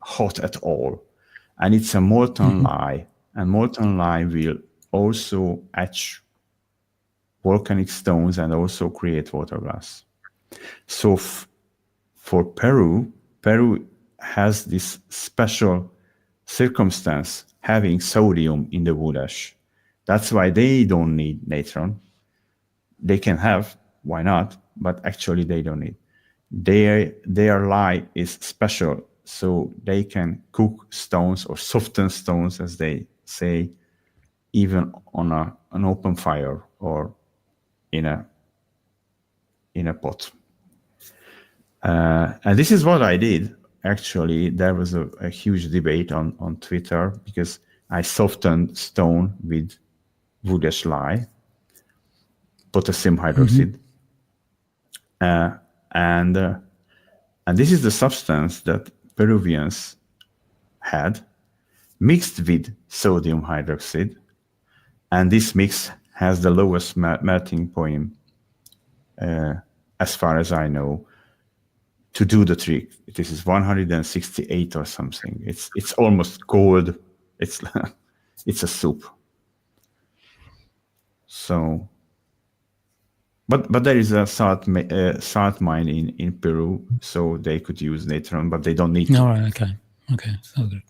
hot at all, and it's a molten lye, and molten lye will also etch volcanic stones and also create water glass. So for Peru has this special circumstance having sodium in the wood ash. That's why they don't need natron. They can have, why not? But actually they don't need. Their lye is special, so they can cook stones or soften stones, as they say, even on an open fire or in a pot. And this is what I did. Actually, there was a huge debate on Twitter because I softened stone with wood ash lye, potassium hydroxide, and this is the substance that Peruvians had mixed with sodium hydroxide, and this mix has the lowest melting point, as far as I know, to do the trick. This is 168 or something. It's almost cold. It's a soup. So, but there is a salt mine in Peru, so they could use natron, but they don't need to. All right, okay, sounds good.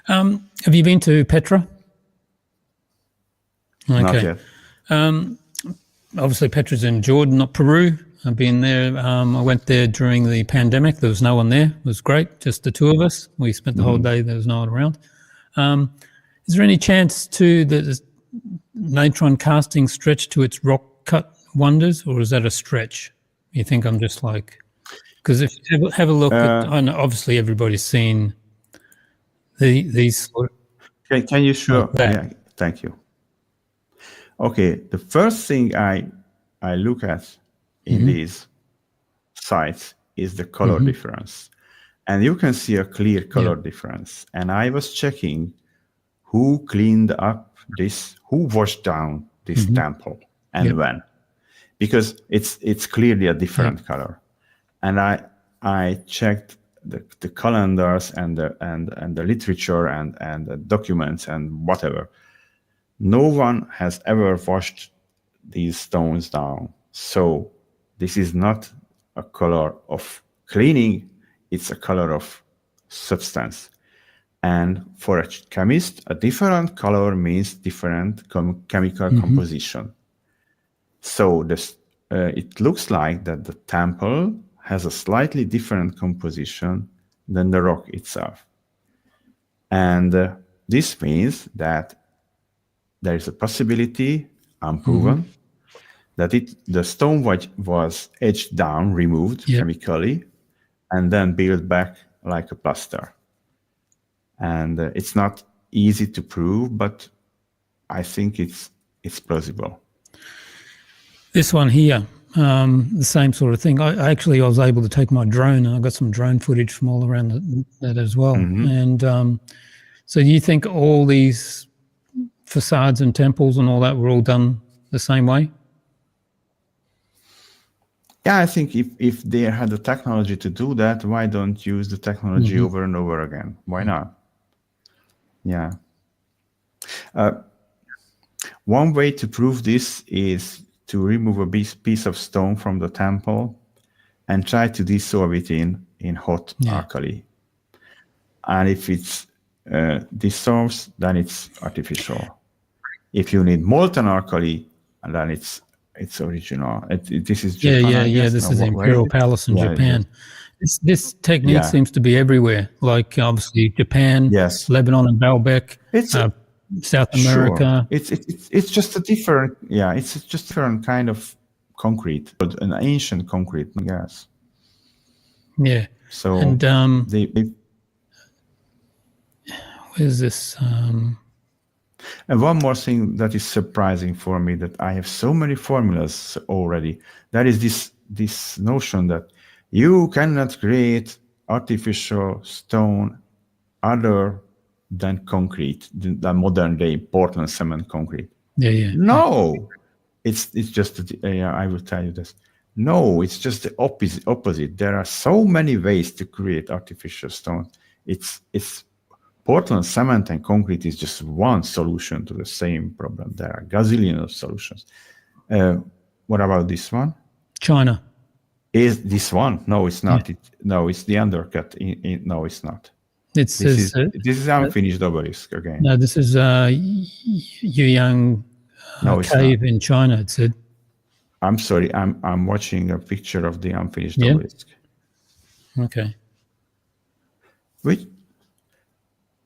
Have you been to Petra? Okay. Not yet. Obviously, Petra's in Jordan, not Peru. I've been there. I went there during the pandemic. There was no one there. It was great, just the two of us. We spent the whole day. There was no one around. Is there any chance to the natron casting stretch to its rock cut wonders, or is that a stretch? You think I'm just like, because if you have a look at, I know obviously everybody's seen these sort of, Can you show? Like that. Yeah, thank you. Okay, the first thing I look at in these sites is the color difference. And you can see a clear color difference. And I was checking who cleaned up this, who washed down this temple and when. Because it's clearly a different color. And I checked the calendars and the literature and the documents and whatever. No one has ever washed these stones down. So this is not a color of cleaning, it's a color of substance. And for a chemist, a different color means different chemical composition. So this, it looks like that the temple has a slightly different composition than the rock itself. And this means that there is a possibility, unproven, that the stone was etched down, removed chemically, and then built back like a plaster. And it's not easy to prove, but I think it's plausible. this one here, the same sort of thing. I was able to take my drone, and I got some drone footage from all around that as well. And so you think all these facades and temples and all that were all done the same way? Yeah, I think if they had the technology to do that, why don't use the technology over and over again? Why not? Yeah. One way to prove this is to remove a piece of stone from the temple and try to dissolve it in hot alkali. And if it's dissolves, then it's artificial. If you need molten alkali, then it's original. This is Japan, I guess. This No, is the where Imperial it? Palace in Yeah, Japan. This technique seems to be everywhere, like obviously Japan, Yes. Lebanon and Baalbek, It's South America. Sure. It's just a different, it's just different kind of concrete, but an ancient concrete, I guess. Yeah. So And they where's this? And one more thing that is surprising for me, that I have so many formulas already. That is this notion that you cannot create artificial stone other than concrete, the modern day Portland cement concrete. No, it's just I will tell you this. No, it's just the opposite. There are so many ways to create artificial stone. It's Portland cement and concrete is just one solution to the same problem. There are gazillions of solutions. What about this one? China. Is this one? No, it's not. No, it's the undercut. No, it's not. This is unfinished obelisk again. No, this is Yuyang cave in China. It said. I'm sorry. I'm watching a picture of the unfinished obelisk. Okay. Which?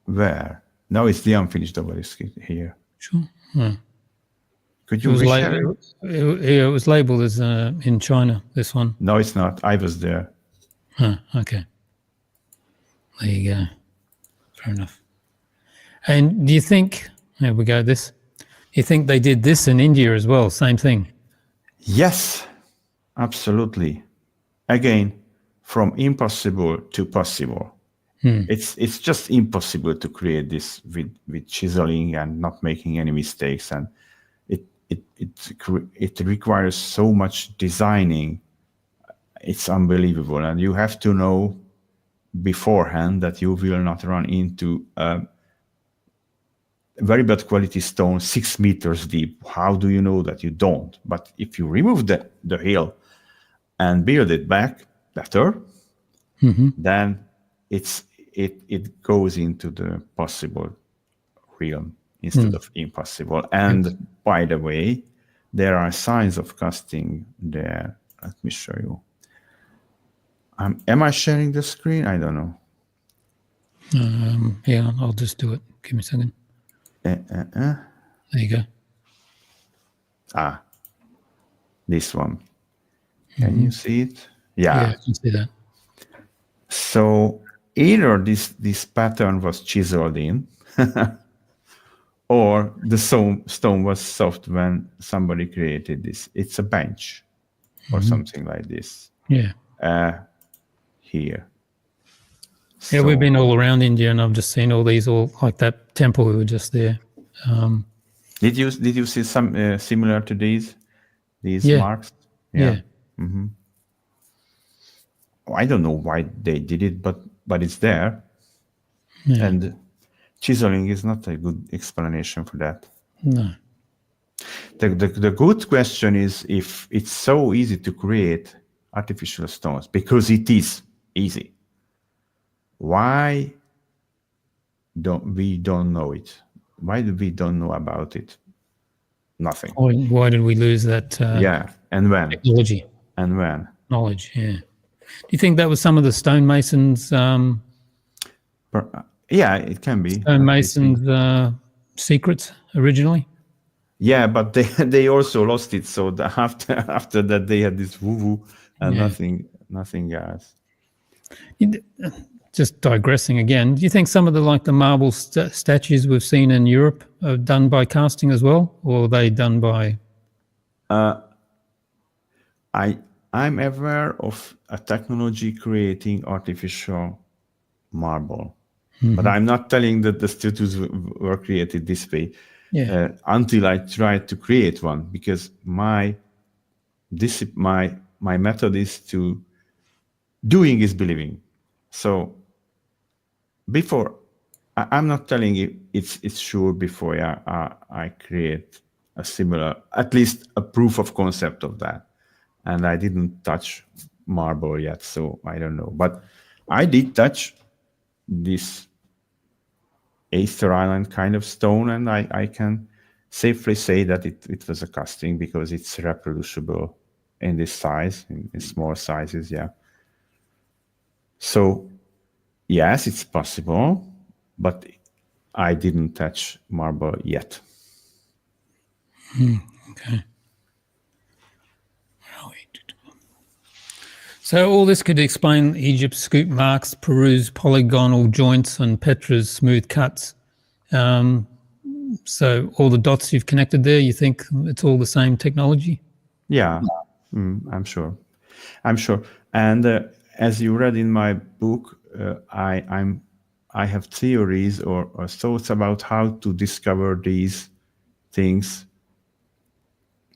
Where? No, it's the unfinished obelisk here. Sure. Could you share it? It was labeled as in China, this one. No, it's not. I was there. Okay. There you go. Fair enough. And do you think, there we go, you think they did this in India as well, same thing? Yes, absolutely. Again, from impossible to possible. It's just impossible to create this with chiseling and not making any mistakes, and it requires so much designing. It's unbelievable, and you have to know beforehand that you will not run into very bad quality stone 6 meters deep. How do you know that? You don't. But if you remove the hill and build it back better, then it goes into the possible realm instead of impossible. And by the way, there are signs of casting there. Let me show you. Am I sharing the screen? I don't know. Yeah, I'll just do it. Give me a second. There you go. This one. Can you see it? Yeah, I can see that. So either this pattern was chiseled in, or the stone was soft when somebody created this. It's a bench or something like this. Yeah. Here. Yeah, we've been all around India, and I've just seen all these, all like that temple we were just there. Did you see some similar to these marks? Yeah. Mm-hmm. I don't know why they did it, but it's there. Yeah. And chiseling is not a good explanation for that. No. The good question is, if it's so easy to create artificial stones, because it is easy, why don't we know it? Why do we don't know about it? Nothing. Why did we lose that? And when? Technology. And when? Knowledge. Yeah. Do you think that was some of the stonemasons? Yeah, it can be. Stonemasons' secrets originally. Yeah, but they also lost it. So after that, they had this woo-woo and nothing else. Just digressing again, do you think some of the marble statues we've seen in Europe are done by casting as well, or are they done by? I'm aware of a technology creating artificial marble, but I'm not telling that the statues were created this way. Yeah. Until I tried to create one, because my method is to doing is believing. So before, I'm not telling you it's sure before I create a similar, at least a proof of concept of that. And I didn't touch marble yet, so I don't know. But I did touch this Easter Island kind of stone, and I can safely say that it was a casting because it's reproducible in this size, in small sizes, yeah. So, yes, it's possible, but I didn't touch marble yet. Okay. So all this could explain Egypt's scoop marks, Peru's polygonal joints, and Petra's smooth cuts. So all the dots you've connected there, you think it's all the same technology? Yeah, I'm sure. And as you read in my book, I have theories or thoughts about how to discover these things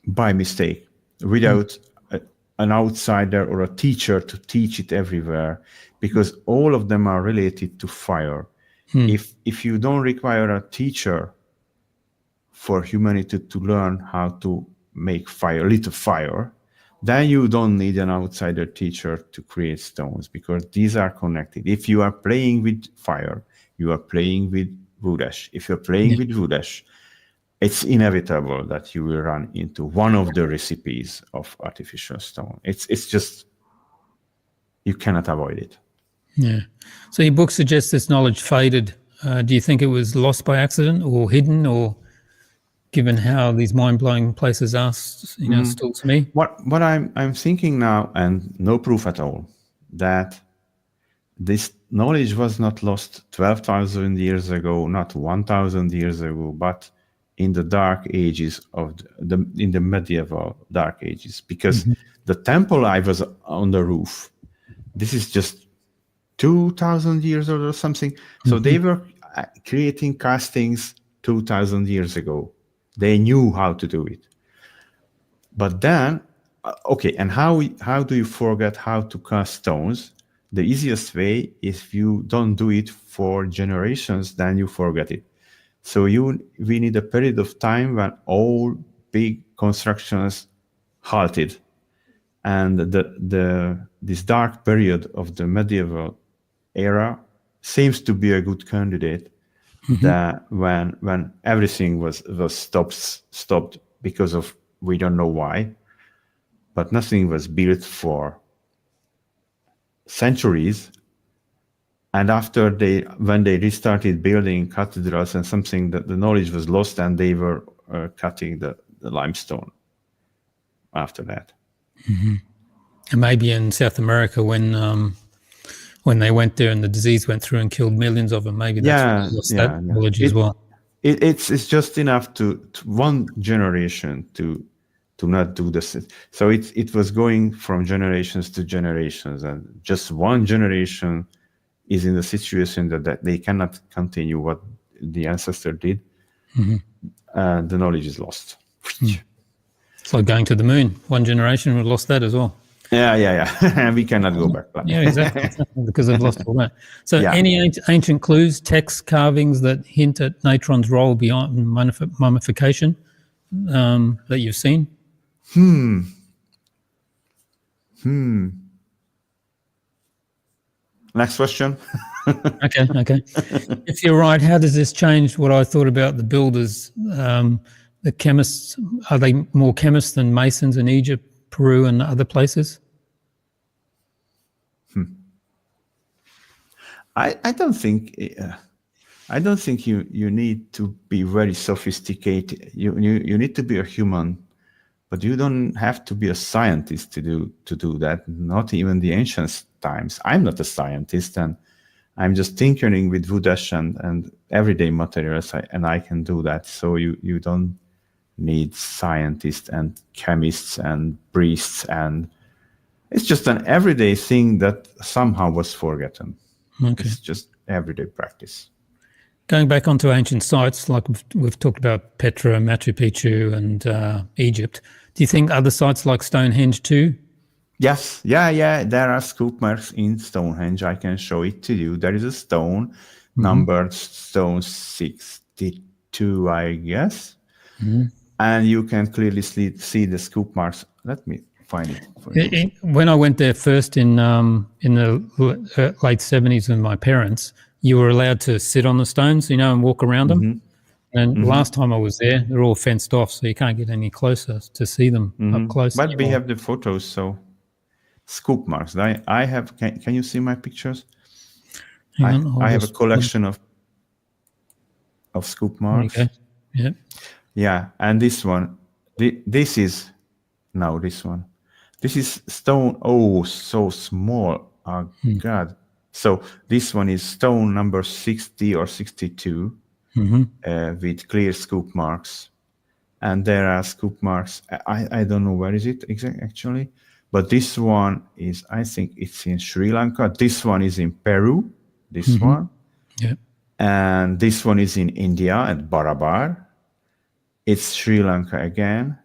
by mistake, without an outsider or a teacher to teach it everywhere, because all of them are related to fire. If you don't require a teacher for humanity to learn how to make fire, lit a fire, then you don't need an outsider teacher to create stones, because these are connected. If you are playing with fire, you are playing with wood ash. If you're playing with wood ash, it's inevitable that you will run into one of the recipes of artificial stone. It's just, you cannot avoid it. Yeah. So your book suggests this knowledge faded. Do you think it was lost by accident or hidden, or given how these mind-blowing places are, still to me? What I'm thinking now, and no proof at all, that this knowledge was not lost 12,000 years ago, not 1,000 years ago, but in the dark ages of in the medieval dark ages, because the temple I was on the roof, this is just 2,000 years old or something. So they were creating castings 2,000 years ago. They knew how to do it. But then, okay, and how do you forget how to cast stones? The easiest way is if you don't do it for generations, then you forget it. So we need a period of time when all big constructions halted, and this dark period of the medieval era seems to be a good candidate. That when everything was stopped because of, we don't know why, but nothing was built for centuries. And after when they restarted building cathedrals and something, that the knowledge was lost, and they were cutting the limestone after that. And maybe in South America, when they went there and the disease went through and killed millions of them, maybe that's lost that knowledge as well. It's just enough to one generation to not do this. So it was going from generations to generations, and just one generation is in the situation that they cannot continue what the ancestor did. The knowledge is lost. It's like going to the moon. One generation would have lost that as well. Yeah. We cannot go back. Yeah, exactly. Because they've lost all that. So any ancient clues, texts, carvings that hint at natron's role beyond mummification that you've seen? Next question. Okay. If you're right, how does this change what I thought about the builders? The chemists, are they more chemists than masons in Egypt, Peru, and other places? I don't think you need to be very sophisticated. You need to be a human, but you don't have to be a scientist to do that. Not even the ancient times. I'm not a scientist, and I'm just tinkering with wood ash and everyday materials, and I can do that. So you don't need scientists and chemists and priests, and it's just an everyday thing that somehow was forgotten. Okay. It's just everyday practice. Going back onto ancient sites, like we've talked about Petra, Machu Picchu, and Egypt, do you think other sites like Stonehenge too? Yes, yeah. There are scoop marks in Stonehenge. I can show it to you. There is a stone, numbered stone 62, I guess. and you can clearly see the scoop marks. Let me find it for you. When I went there first in the late 70s with my parents, you were allowed to sit on the stones, and walk around them. And last time I was there, they're all fenced off, so you can't get any closer to see them up close. But we have the photos, so scoop marks. I have. Can you see my pictures? I have a collection of scoop marks. Okay. Yeah. Yeah, and this one, this is this one. This is stone. Oh, so small. Oh God. So this one is stone number 60 or 62 with clear scoop marks, and there are scoop marks. I don't know where is it actually, but this one is, I think it's in Sri Lanka. This one is in Peru. This one. Yeah. And this one is in India at Barabar. It's Sri Lanka again.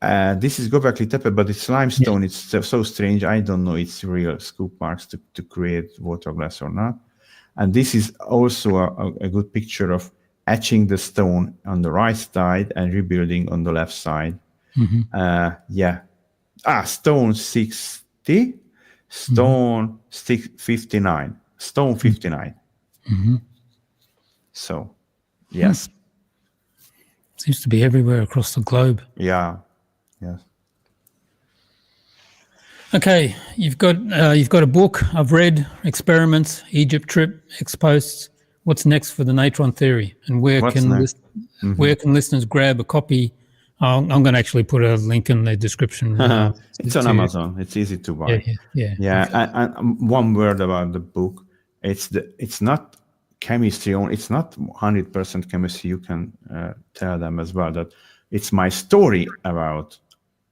This is Göbekli Tepe, but it's limestone. It's so strange. I don't know it's real scoop marks to create water glass or not. And this is also a good picture of etching the stone on the right side and rebuilding on the left side. Stone 60, stone 59, stone 59. So, yes. Seems to be everywhere across the globe. Yeah. Yes. Okay, you've got a book I've read, Experiments, Egypt Trip, Ex-Posts. What's next for the Natron Theory, and where can listeners grab a copy? I'm going to actually put a link in the description. It's on Amazon. It's easy to buy. Yeah. Okay. And one word about the book: it's not chemistry only. It's not 100% chemistry. You can tell them as well that it's my story about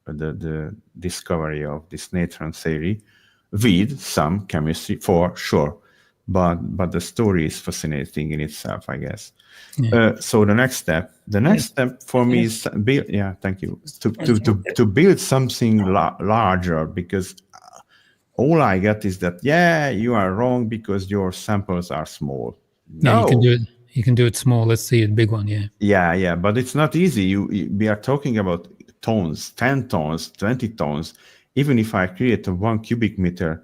the discovery of this Natron theory with some chemistry for sure, but the story is fascinating in itself, I guess. So the next step for me is build. Yeah, thank you. To build something larger, because all I get is that you are wrong because your samples are small. No, you can do it. You can do it small. Let's see a big one. Yeah, but it's not easy. We are talking about tons, 10 tons, 20 tons. Even if I create a 1 cubic meter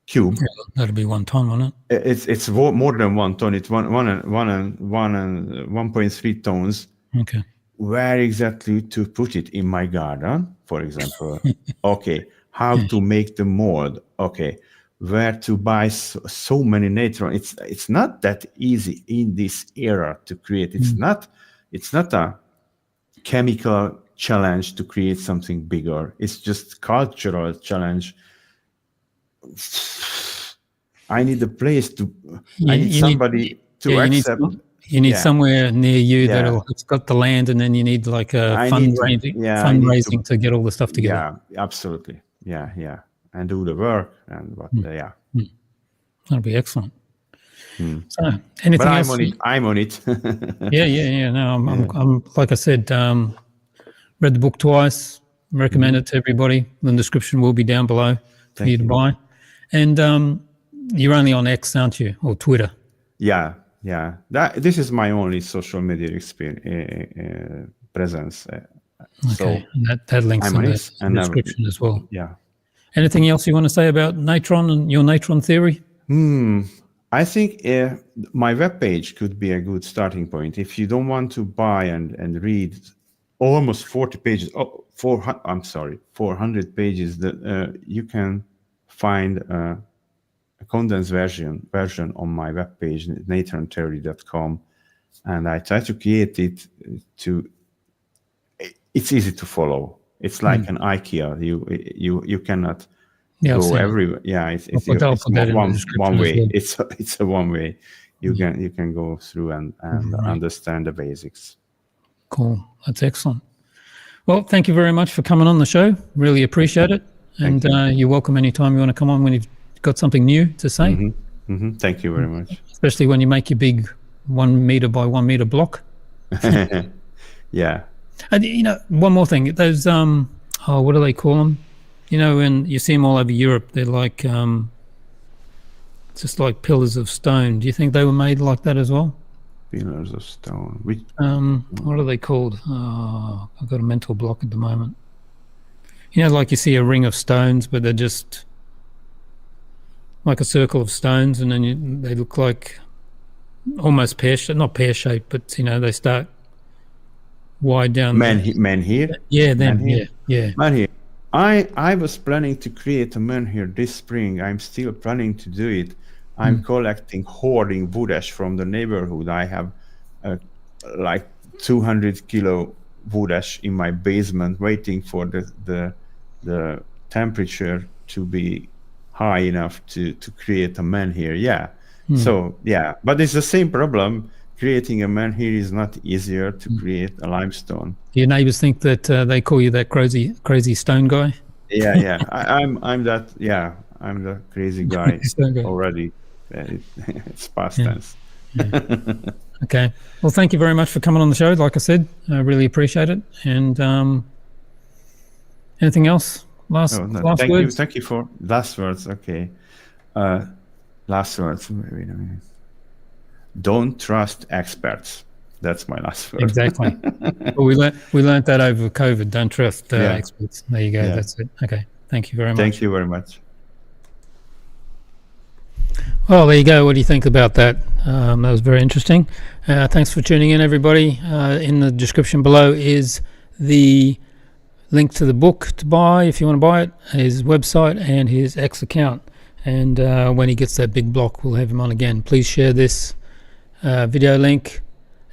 cube, that'll be 1 ton, won't it? It's more than 1 ton. It's 1.3 tons. Okay. Where exactly to put it in my garden, for example? Okay. How to make the mold? Okay. Where to buy so many natron? It's not that easy in this era to create. It's not a chemical challenge to create something bigger. It's just cultural challenge. I need a place to. I need somebody to accept. You need somewhere near you that's got the land, and then you need like a fundraising to get all the stuff together. Yeah, absolutely. Yeah. And do the work and what? That'll be excellent. So, anything else? I'm on it. Yeah. No, I'm like I said, read the book twice. Recommend it to everybody. The description will be down below for you to buy. And you're only on X, aren't you, or Twitter? Yeah. This is my only social media presence. So and that links in the description as well. Yeah. Anything else you want to say about Natron and your Natron theory? I think my webpage could be a good starting point. If you don't want to buy and read almost 40 pages, 400 pages, that you can find a condensed version on my webpage, natrontheory.com, and I try to create it it's easy to follow. It's like an IKEA. You cannot go everywhere. Yeah, it's one way. Well. It's a one way. You can go through and understand the basics. Cool. That's excellent. Well, thank you very much for coming on the show. Really appreciate it. And you're welcome anytime you want to come on when you've got something new to say. Thank you very much. Especially when you make your big 1 meter by 1 meter block. Yeah. And one more thing. Those what do they call them? And you see them all over Europe. They're like just like pillars of stone. Do you think they were made like that as well? Pillars of stone. What are they called? Oh, I've got a mental block at the moment. You know, like you see a ring of stones, but they're just like a circle of stones, and then they look like almost not pear-shaped, but you know, they start wide down. Menhir? Yeah, them. Menhir? Yeah. Menhir. I was planning to create a menhir this spring. I'm still planning to do it. I'm hoarding wood ash from the neighborhood. I have like 200 kilo wood ash in my basement, waiting for the temperature to be high enough to create a menhir. Yeah. So yeah, but it's the same problem. Creating a menhir is not easier to create a limestone. Your neighbors think that they call you that crazy stone guy? Yeah. I'm that. Yeah, I'm the crazy guy already. It's past tense. Yeah. Okay. Well, thank you very much for coming on the show. Like I said, I really appreciate it. And anything else? Last words? Thank you for last words. Okay. Last words. Wait a minute. Don't trust experts. That's my last word. Exactly. Well, we learned that over COVID. Don't trust experts. There you go. Yeah. That's it. Okay. Thank you very much. Thank you very much. Well, there you go. What do you think about that? That was very interesting. Thanks for tuning in, everybody. In the description below is the link to the book to buy if you want to buy it, his website and his X account. And when he gets that big block, we'll have him on again. Please share this video link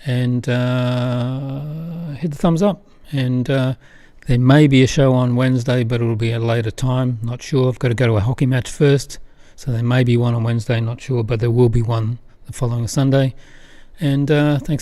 and hit the thumbs up. And there may be a show on Wednesday, but it'll be at a later time. Not sure. I've got to go to a hockey match first. So there may be one on Wednesday, not sure, but there will be one the following Sunday. And thanks.